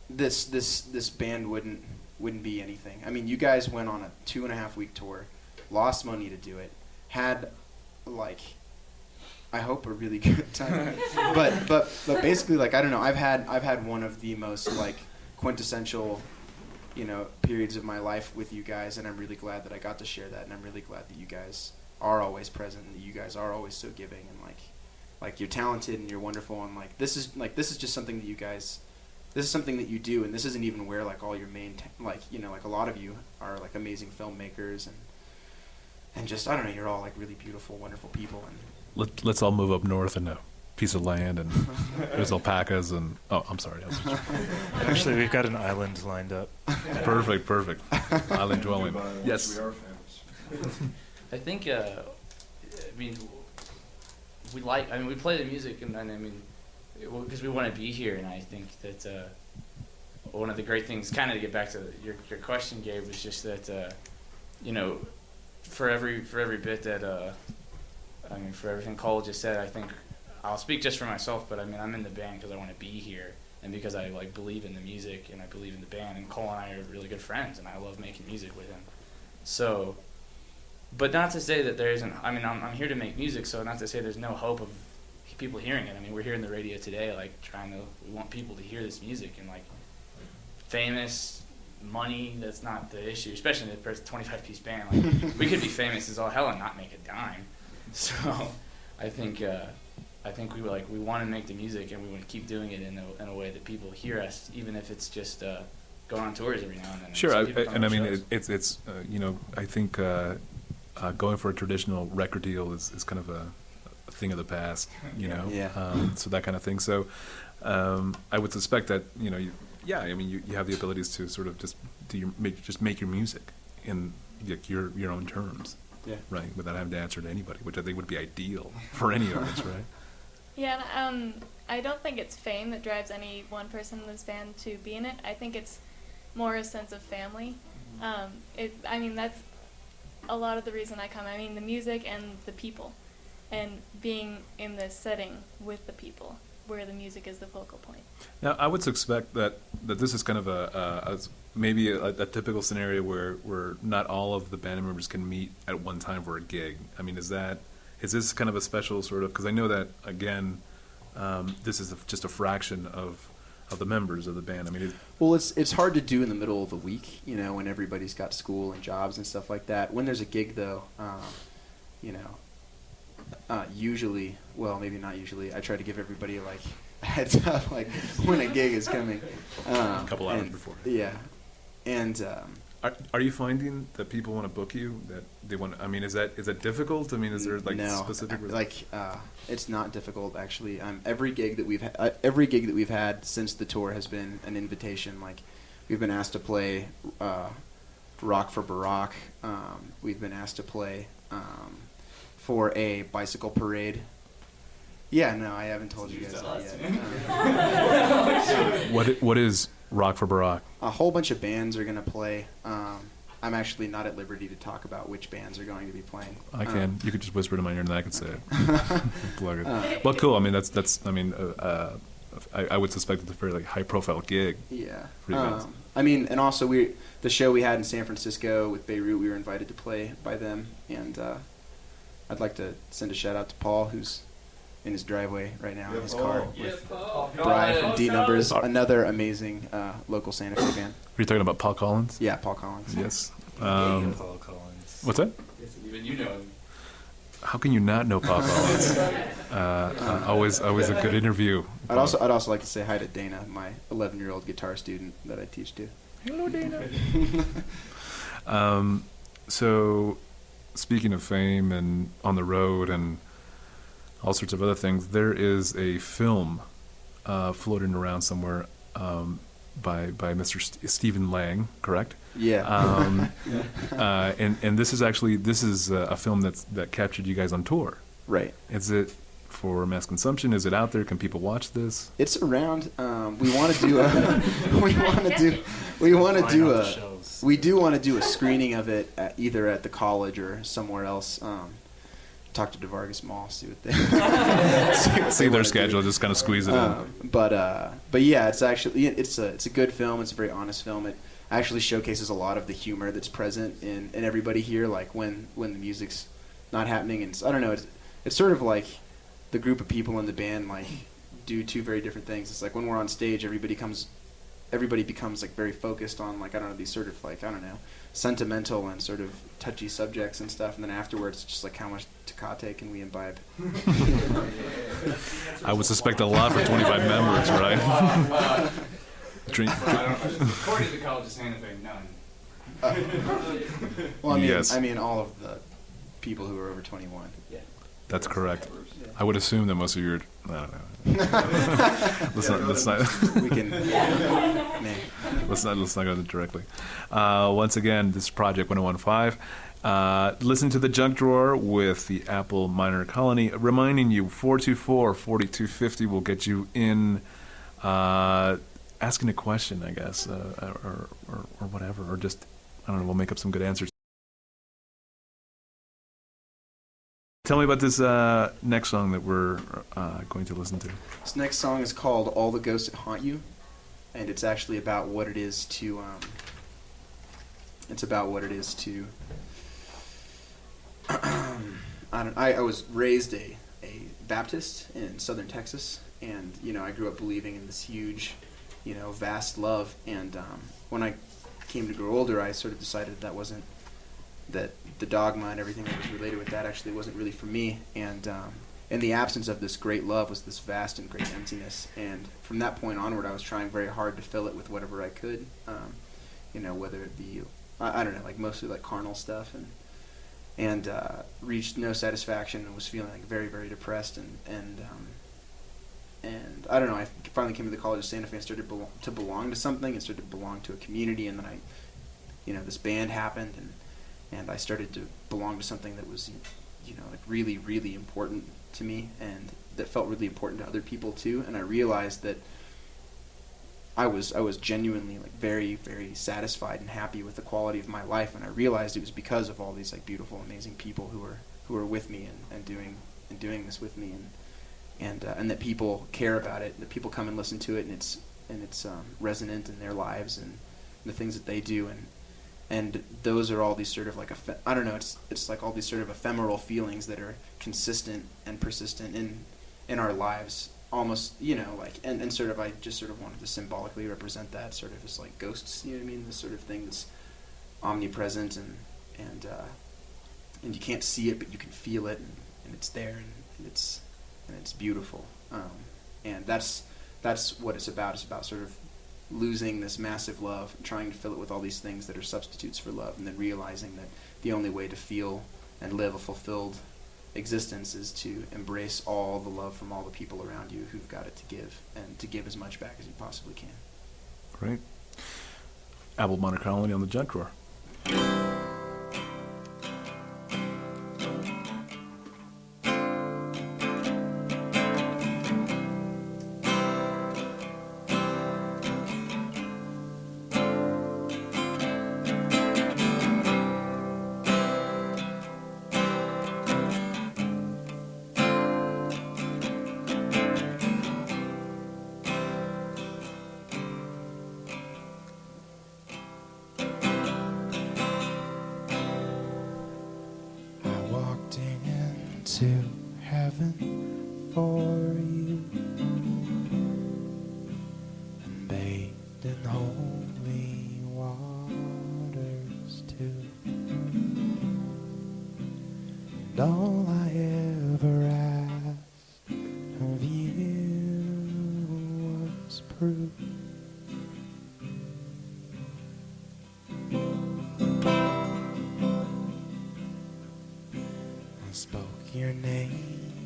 this band wouldn't be anything. I mean, you guys went on a 2.5 week tour, lost money to do it, had like I hope a really good time. but basically, like I don't know, I've had one of the most like quintessential periods of my life with you guys, and I'm really glad that I got to share that, and I'm really glad that you guys are always present, and that you guys are always so giving, and like you're talented and you're wonderful, and like this is just something that you guys, this is something that you do, and this isn't even where like all your main like a lot of you are like amazing filmmakers and just I don't know, you're all like really beautiful, wonderful people, and let's all move up north and piece of land, and there's alpacas, and I'm sorry. Actually, we've got an island lined up. Perfect. Island dwelling. Yes. We are famous. I think, we play the music, and I mean, because we want to be here, and I think that one of the great things, kind of to get back to your question, Gabe, was just that, for every bit that, for everything Cole just said, I think, I'll speak just for myself, but I mean, I'm in the band because I want to be here, and because I like believe in the music, and I believe in the band, and Cole and I are really good friends, and I love making music with him. So, but not to say that there isn't, I mean, I'm here to make music, so not to say there's no hope of people hearing it. I mean, we're hearing the radio today, like, we want people to hear this music, and like, famous, money, that's not the issue, especially in a 25-piece band. Like, we could be famous as all hell and not make a dime. So, I think we want to make the music, and we want to keep doing it in a way that people hear us, even if it's just going on tours every now and then. Sure, and I mean it's I think going for a traditional record deal is kind of a thing of the past, you know. Yeah. So that kind of thing. So I would suspect that you have the abilities to sort of just make your music in like your own terms, Yeah. right, without having to answer to anybody, which I think would be ideal for any artist, right? Yeah, and, I don't think it's fame that drives any one person in this band to be in it. I think it's more a sense of family. That's a lot of the reason I come. I mean, the music and the people, and being in this setting with the people, where the music is the focal point. Now, I would suspect that this is kind of maybe a typical scenario where not all of the band members can meet at one time for a gig. I mean, is this kind of a special sort of, because I know that, again, this is just a fraction of the members of the band. I mean, Well, it's hard to do in the middle of the week, when everybody's got school and jobs and stuff like that. When there's a gig, though, usually, well, maybe not usually, I try to give everybody like a heads up, like when a gig is coming. a couple hours before. Yeah, and are you finding that people want to book you? That they want? I mean, is that difficult? I mean, is there like no, specific? It's not difficult actually. Every gig that we've had since the tour has been an invitation. Like, we've been asked to play Rock for Barack. We've been asked to play for a bicycle parade. Yeah, no, I haven't told you guys that yet. What is Rock for Barack? A whole bunch of bands are going to play. I'm actually not at liberty to talk about which bands are going to be playing. I can. You could just whisper to my ear, and then I can say it. Plug it. Well, cool. I mean, that's. I mean, I would suspect it's a very like high-profile gig. Yeah. For you guys. I mean, and also the show we had in San Francisco with Beirut, we were invited to play by them, and I'd like to send a shout out to Paul, who's in his driveway right now in his car with Brian from D Numbers, another amazing local Santa Fe band. Are you talking about Paul Collins? Yeah, Paul Collins. Yes. Paul Collins. What's that? Even you know him. How can you not know Paul Collins? Always a good interview. I'd also like to say hi to Dana, my 11-year-old guitar student that I teach to. Hello, Dana. So, speaking of fame and on the road and all sorts of other things, there is a film floating around somewhere by Mr. Stephen Lang, correct? Yeah. And this is a film that captured you guys on tour. Right. Is it for mass consumption? Is it out there? Can people watch this? It's around. We want to do a screening of it at the college or somewhere else. Talk to DeVargas Mall, see what they see their schedule, just kind of squeeze it in. But yeah, it's actually it's a good film. It's a very honest film. It actually showcases a lot of the humor that's present in everybody here. Like when the music's not happening, and I don't know. It's sort of like the group of people in the band like do two very different things. It's like when we're on stage, everybody becomes like very focused on like, I don't know, these sort of like, I don't know, sentimental and sort of touchy subjects and stuff, and then afterwards it's just like, how much Tecate can we imbibe? I would suspect a lot for 25 members, right? Drink. According to the College of Santa Fe, none. Well, Yes. I mean all of the people who are over 21. Yeah. That's correct. I would assume that most of your, I don't know. Let's not. We can. Let's not go there directly. Once again, this is Project 1015. Listen to the Junk Drawer with the Apple Minor Colony, reminding you 424-4250 will get you in asking a question, I guess, or whatever, or just, I don't know, we'll make up some good answers. Tell me about this next song that we're going to listen to. This next song is called "All the Ghosts That Haunt You," and it's actually about what it is to. I was raised a Baptist in southern Texas, and I grew up believing in this huge, vast love. And when I came to grow older, I sort of decided that the dogma and everything that was related with that actually wasn't really for me. And in the absence of this great love was this vast and great emptiness. And from that point onward, I was trying very hard to fill it with whatever I could, whether it be, I don't know, like mostly like carnal stuff. and reached no satisfaction and was feeling like very, very depressed, and I don't know, I finally came to the College of Santa Fe and started to belong to something, and started to belong to a community, and then this band happened, and I started to belong to something that was, like really, really important to me, and that felt really important to other people too, and I realized that I was genuinely like very, very satisfied and happy with the quality of my life, and I realized it was because of all these like beautiful, amazing people who are with me and doing this with me, and that people care about it, that people come and listen to it, and it's resonant in their lives and the things that they do, and those are all these sort of like I don't know, it's like all these sort of ephemeral feelings that are consistent and persistent in our lives, almost, like, and sort of I just sort of wanted to symbolically represent that sort of as like ghosts, you know what I mean, this sort of thing that's omnipresent and you can't see it, but you can feel it, and it's there, and it's beautiful, and that's what it's about. It's about sort of losing this massive love and trying to fill it with all these things that are substitutes for love, and then realizing that the only way to feel and live a fulfilled existence is to embrace all the love from all the people around you who've got it to give, and to give as much back as you possibly can. Great. Apple Bonner Colony on the Jet Drawer. To heaven for you, and bathed in holy waters too, and all I ever asked of you was proof. I spoke your name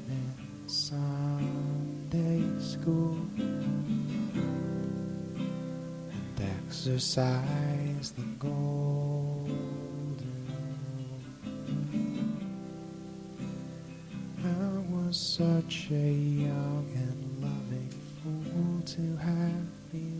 in Sunday school and exercised the golden rule. I was such a young and loving fool to have believed.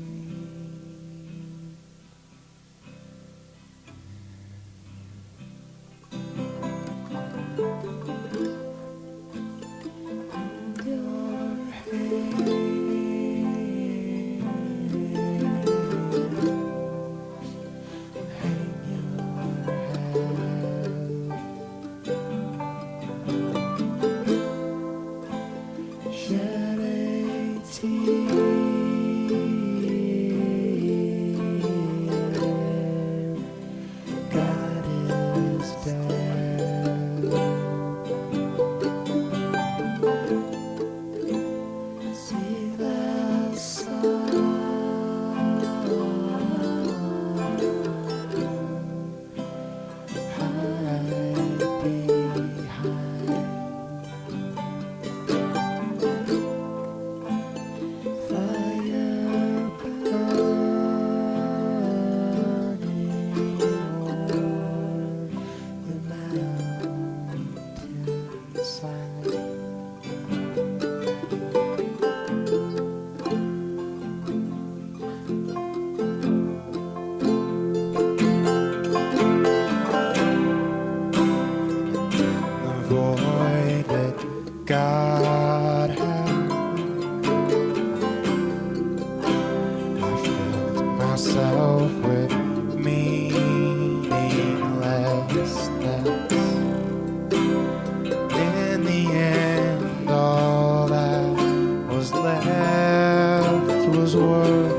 God had. I filled myself with meaninglessness. In the end, all that was left was worthless.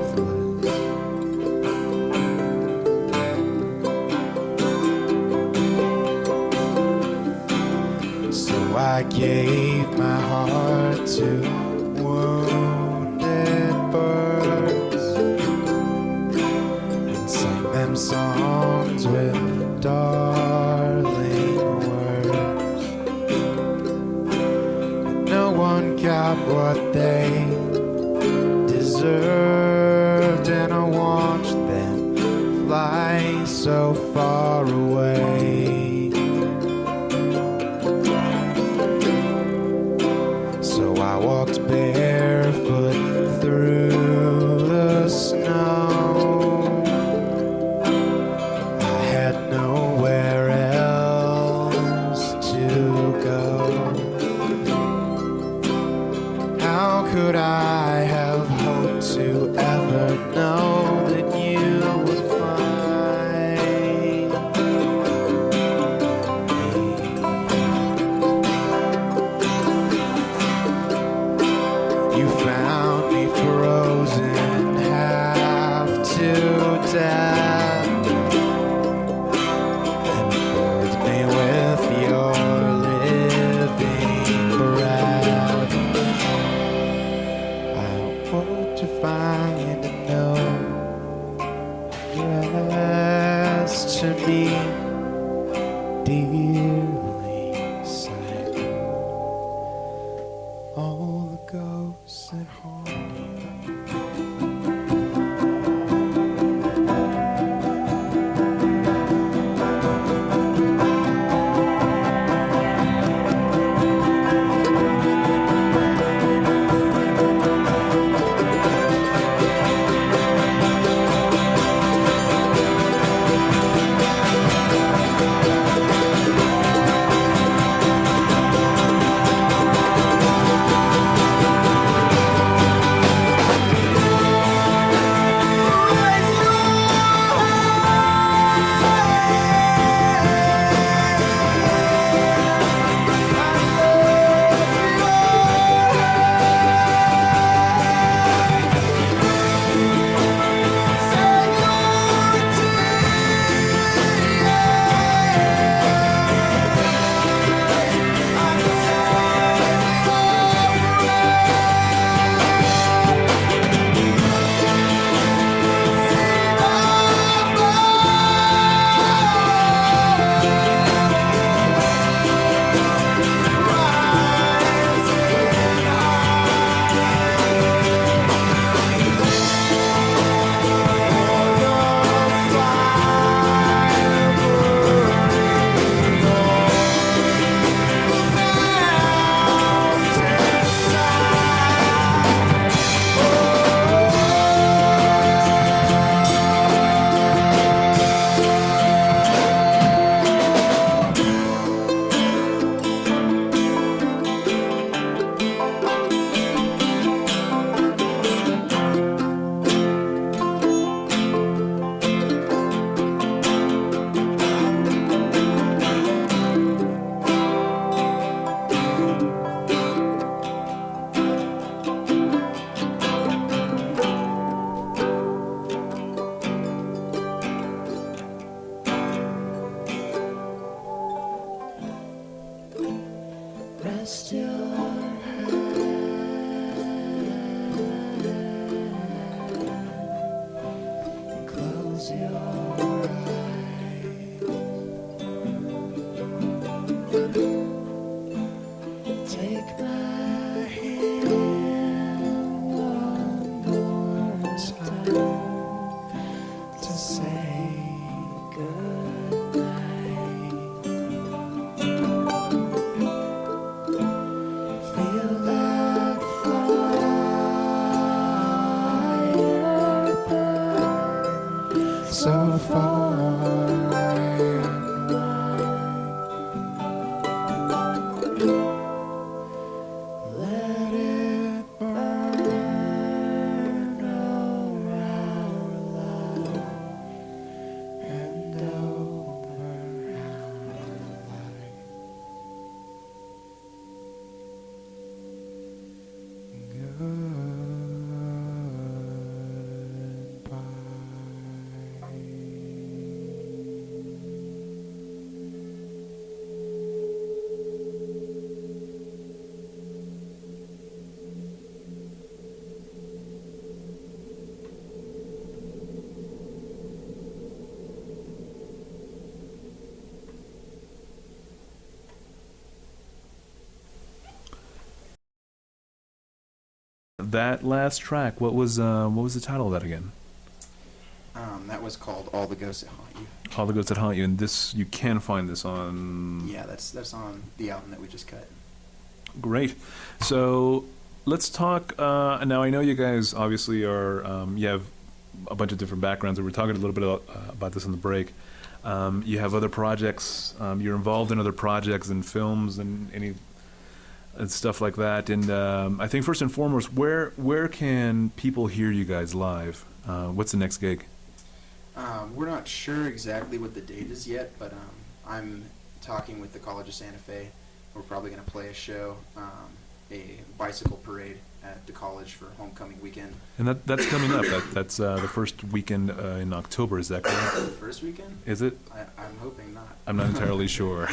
I gave my heart to wounded birds and sang them songs with darling words. what they deserved, and I watched them fly so far away. So I walked barefoot through the snow. I had nowhere else to go. How could I have hoped to ever know that you would find me? You found me frozen half to death and filled me with your living breath. I hope to find a note addressed to me, dearly silent. All the ghosts that haunt you. Rest your head and close your eyes. Take my hand one more time to say goodnight. Feel that fire burn so far and wide. Let it burn over our love and over our life. Goodbye. that last track, what was the title of that again? That was called All the Ghosts That Haunt You. All the Ghosts That Haunt You, and this, you can find this on... Yeah, that's on the album that we just cut. Great. So let's talk, now I know you guys obviously are, you have a bunch of different backgrounds, and we're talking a little bit about this in the break. You have other projects, you're involved in other projects and films and and stuff like that. And I think first and foremost, where can people hear you guys live? What's the next gig? We're not sure exactly what the date is yet, but I'm talking with the College of Santa Fe. We're probably going to play a show, a bicycle parade at the college for homecoming weekend. And that's coming up. That's the first weekend in October. Is that correct? The first weekend? Is it? I'm hoping not. I'm not entirely sure.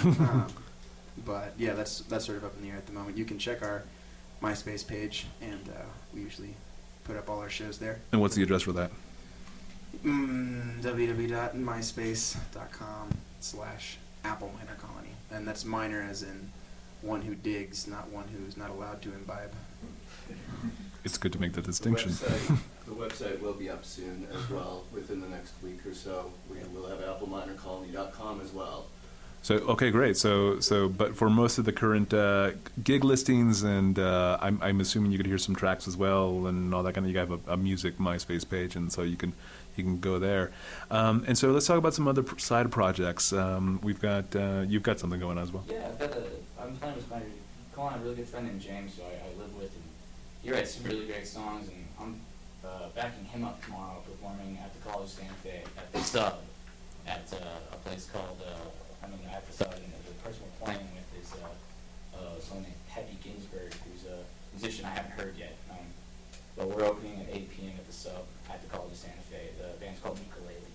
But yeah, that's sort of up in the air at the moment. You can check our MySpace page, and we usually put up all our shows there. And what's the address for that? www.myspace.com/Apple Minor Colony, and that's minor as in one who digs, not one who's not allowed to imbibe. It's good to make that distinction. The website will be up soon as well, within the next week or so. We will have appleminorcolony.com as well. So okay, great. So but for most of the current gig listings, and I'm assuming you could hear some tracks as well and all that kind of. You have a music MySpace page, and so you can go there. And so let's talk about some other side projects. You've got something going on as well. Yeah, I'm playing with calling a really good friend named James, who I live with, and he writes some really great songs, and I'm backing him up tomorrow, performing at the College of Santa Fe at the Sub, at a place called, at the Sub, and the person we're playing with is someone named Peppy Ginsberg, who's a musician I haven't heard yet. But we're opening at 8 p.m. at the Sub at the College of Santa Fe. The band's called Ukulele.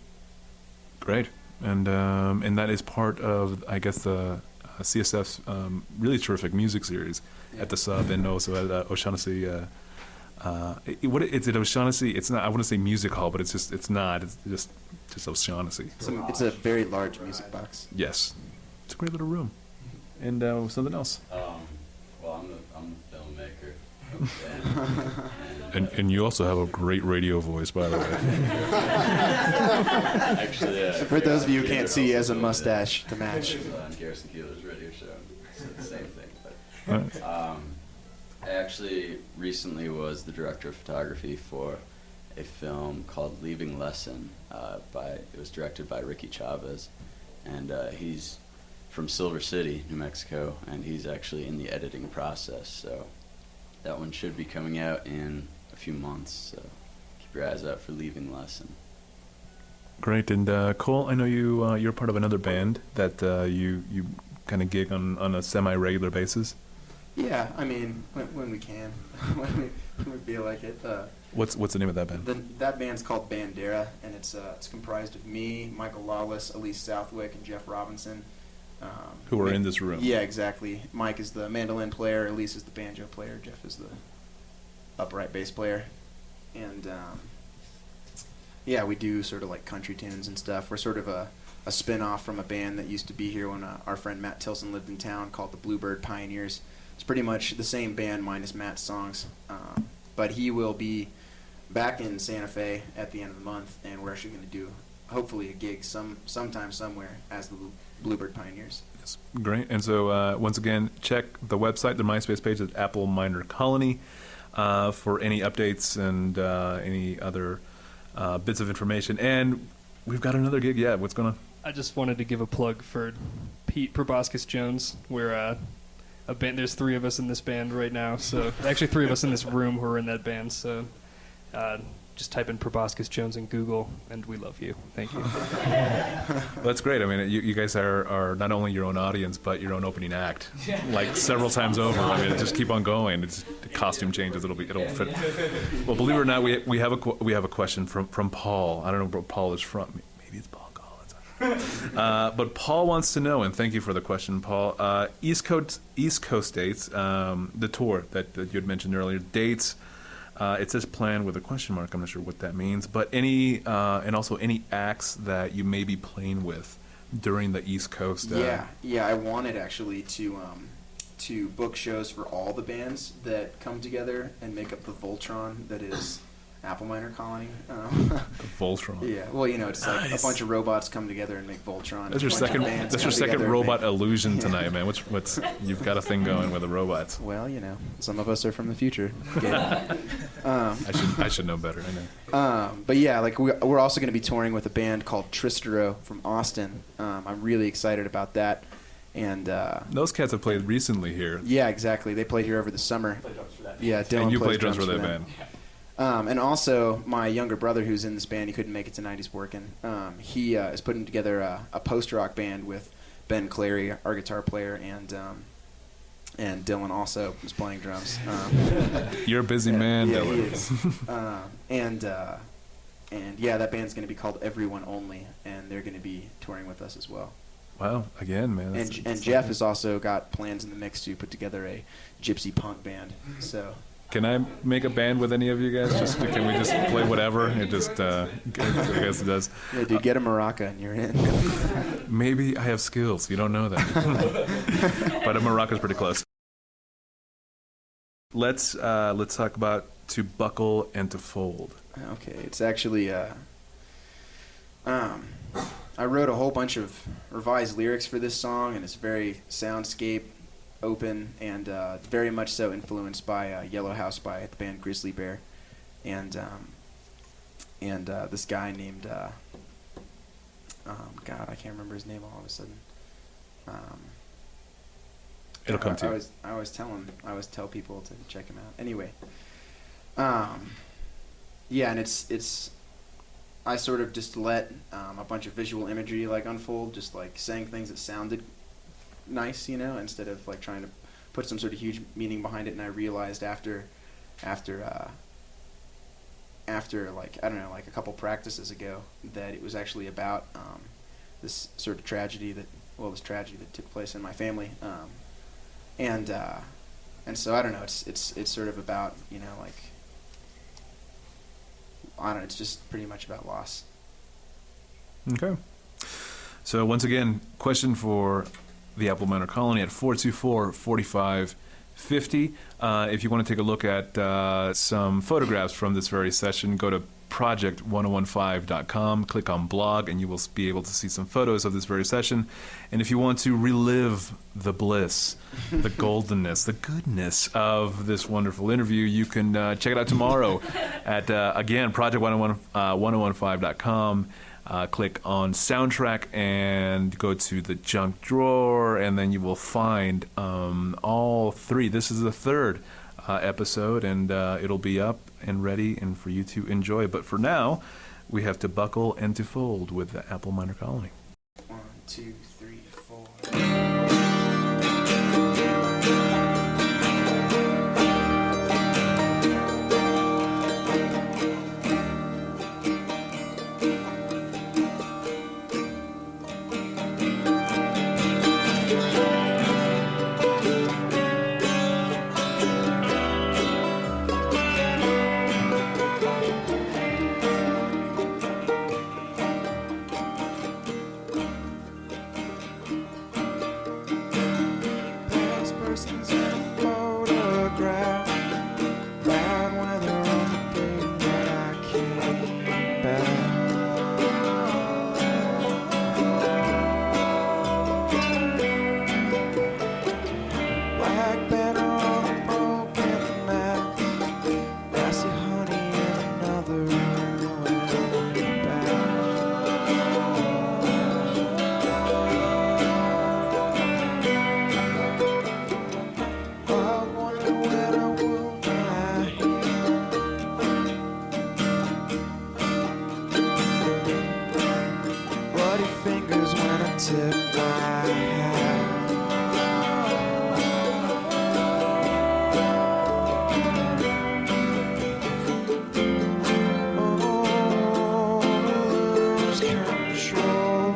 Great, and that is part of, I guess, the CSF's really terrific music series at the Sub, and also at O'Shaughnessy. It's at O'Shaughnessy. It's not. I want to say music hall, but it's not. It's just O'Shaughnessy. It's a very large music box. Yes, it's a great little room. And something else. Well, I'm the filmmaker. And you also have a great radio voice, by the way. Actually, for those of you who can't see, he has a mustache to match. On Garrison Keeler's radio show, so it's the same thing. But Right. I actually recently was the director of photography for a film called Leaving Lesson. It was directed by Ricky Chavez, and he's from Silver City, New Mexico, and he's actually in the editing process. So that one should be coming out in a few months. So keep your eyes out for Leaving Lesson. Great, and Cole, I know you're part of another band that you kind of gig on a semi-regular basis. Yeah, I mean, when we can, when we feel like it. What's the name of that band? That band's called Bandera, and it's comprised of me, Michael Lawless, Elise Southwick, and Jeff Robinson. Who are in this room. Yeah, exactly. Mike is the mandolin player, Elise is the banjo player, Jeff is the upright bass player. And yeah, we do sort of like country tunes and stuff. We're sort of a spin-off from a band that used to be here when our friend Matt Tilson lived in town called the Bluebird Pioneers. It's pretty much the same band minus Matt's songs. But he will be back in Santa Fe at the end of the month, and we're actually going to do hopefully a gig sometime somewhere as the Bluebird Pioneers. Yes, great. And so once again, check the website, the MySpace page at Apple Minor Colony for any updates and any other bits of information. And we've got another gig. Yeah, what's going on? I just wanted to give a plug for Pete Proboscis Jones. We're a band. There's 3 of us in this band right now. So actually 3 of us in this room who are in that band. So just type in Proboscis Jones in Google, and we love you. Thank you. Well, that's great. I mean, you guys are not only your own audience, but your own opening act, like several times over. I mean, just keep on going. It's the costume changes. It'll fit. Well, believe it or not, we have a question from Paul. I don't know where Paul is from. Maybe it's Paul Collins. But Paul wants to know, and thank you for the question, Paul. East Coast dates, the tour that you had mentioned earlier, dates. It says plan with a question mark. I'm not sure what that means. But and also any acts that you may be playing with during the East Coast. Yeah. I wanted actually to to book shows for all the bands that come together and make up the Voltron that is Apple Miner Colony. Voltron. Yeah, well, you know, it's like Nice. a bunch of robots come together and make Voltron. That's your A bunch of second. bands That's your come second together and robot make- illusion Yeah. tonight, man. What's you've got a thing going with the robots. Well, you know, some of us are from the future. I should know better. I know. But yeah, like we're also going to be touring with a band called Tristero from Austin. I'm really excited about that. And Those cats have played recently here. yeah, exactly. They played here over the summer. Yeah, Dylan And you plays play drums for that them. band. And also, my younger brother, who's in this band, he couldn't make it to 90s Working. He is putting together a post-rock band with Ben Clary, our guitar player, and Dylan also is playing drums. You're a busy man, yeah, Dylan. he is. And yeah, that band's going to be called Everyone Only, and they're going to be touring with us as well. Wow, again, man. And Jeff has also got plans in the mix to put together a gypsy punk band. So. Can I make a band with any of you guys? Can we just play whatever? It just, I guess it does. Yeah, dude, get a maraca and you're in. Maybe I have skills. You don't know that. But a maraca's pretty close. Let's talk about To Buckle and To Fold. Okay, it's actually I wrote a whole bunch of revised lyrics for this song, and it's very soundscape open and very much so influenced by Yellow House by the band Grizzly Bear, and this guy named God, I can't remember his name all of a sudden. It'll come to you. I always tell people to check him out. Anyway, yeah, and it's I sort of just let a bunch of visual imagery like unfold, just like saying things that sounded nice, you know, instead of like trying to put some sort of huge meaning behind it. And I realized after like, I don't know, like a couple practices ago, that it was actually about this sort of tragedy this tragedy that took place in my family, and so I don't know, it's sort of about, you know, like, I don't know, it's just pretty much about loss. Okay. So once again, question for the Apple Miner Colony at 424-4550. If you want to take a look at some photographs from this very session, go to project1015.com, click on blog, and you will be able to see some photos of this very session. And if you want to relive the bliss, the goldenness, the goodness of this wonderful interview, you can check it out tomorrow at, again, project1015.com. Click on soundtrack and go to the junk drawer, and then you will find all three. This is the third episode, and it'll be up and ready and for you to enjoy. But for now, we have To Buckle and To Fold with the Apple Miner Colony. 1, 2, 3, 4. This person's in a photograph, bad weather on the day that I came back. Black banner on a broken map, grassy honey in another way back. I'll wonder when I will die. Bloody fingers when I tip my hat. Oh, lose control.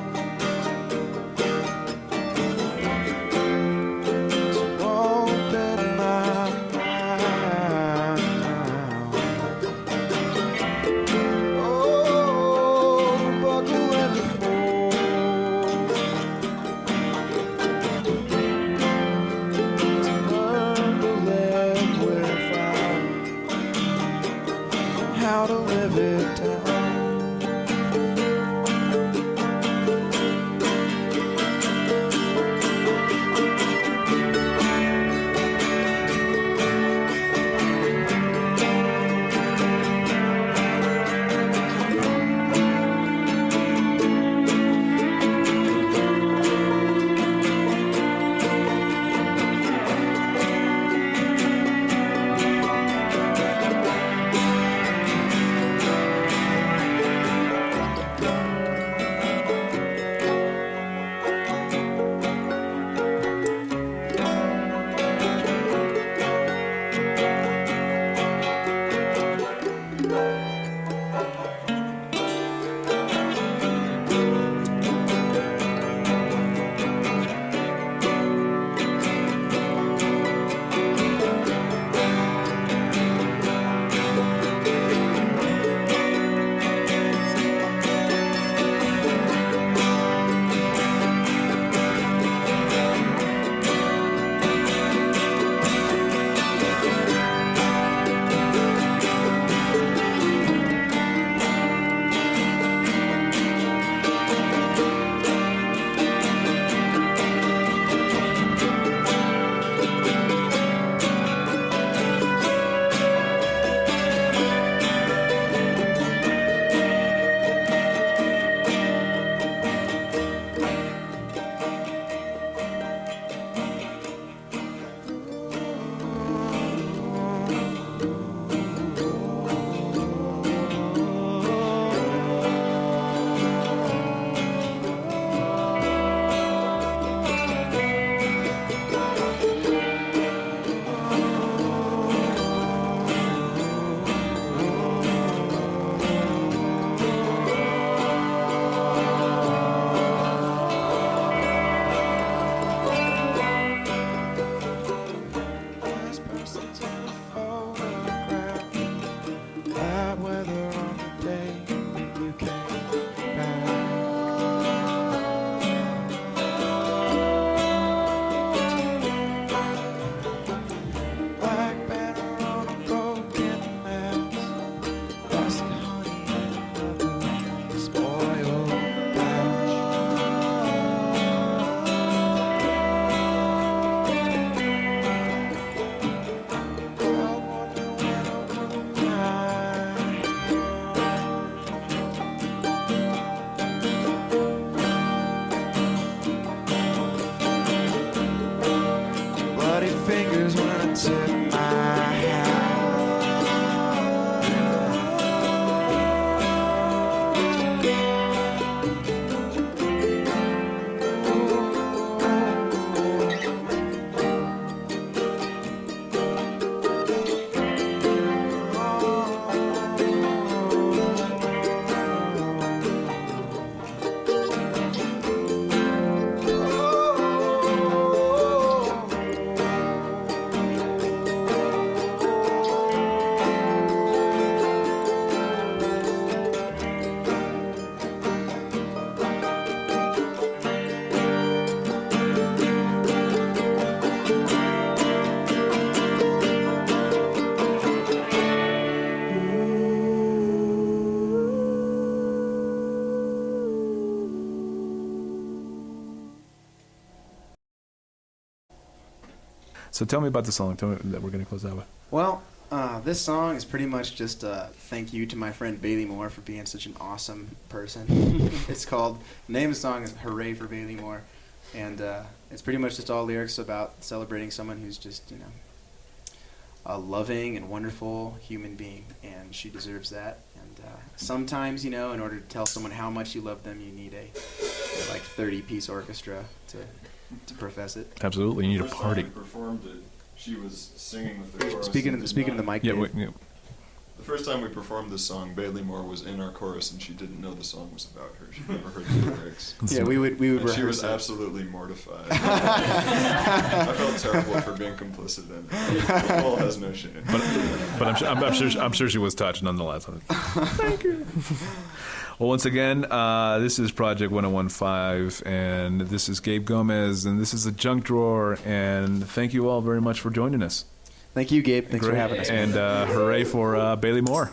To open my mouth. Oh, buckle and fold. So tell me about the song. Tell me that we're going to close that with. Well, this song is pretty much just a thank you to my friend Bailey Moore for being such an awesome person. It's called, the name of the song is Hooray for Bailey Moore. And it's pretty much just all lyrics about celebrating someone who's just, you know, a loving and wonderful human being. And she deserves that. And sometimes, you know, in order to tell someone how much you love them, you need a like 30-piece orchestra to profess it. Absolutely, you need a First party. time we performed it, she was singing with the chorus. Speaking and of did the not- mic. Yeah, Dave. yeah. The first time we performed this song, Bailey Moore was in our chorus, and she didn't know the song was about her. She'd never heard the lyrics. Yeah, we would And rehearse she was it. absolutely mortified. I felt terrible for being complicit in it. Nicole has no shame. But I'm sure she was touched nonetheless. Thank you. Well, once again, this is Project 1015, and this is Gabe Gomez, and this is the Junk Drawer, and thank you all very much for joining us. Thank you, Gabe. Thanks for Great. having us. And hooray for Bailey Moore.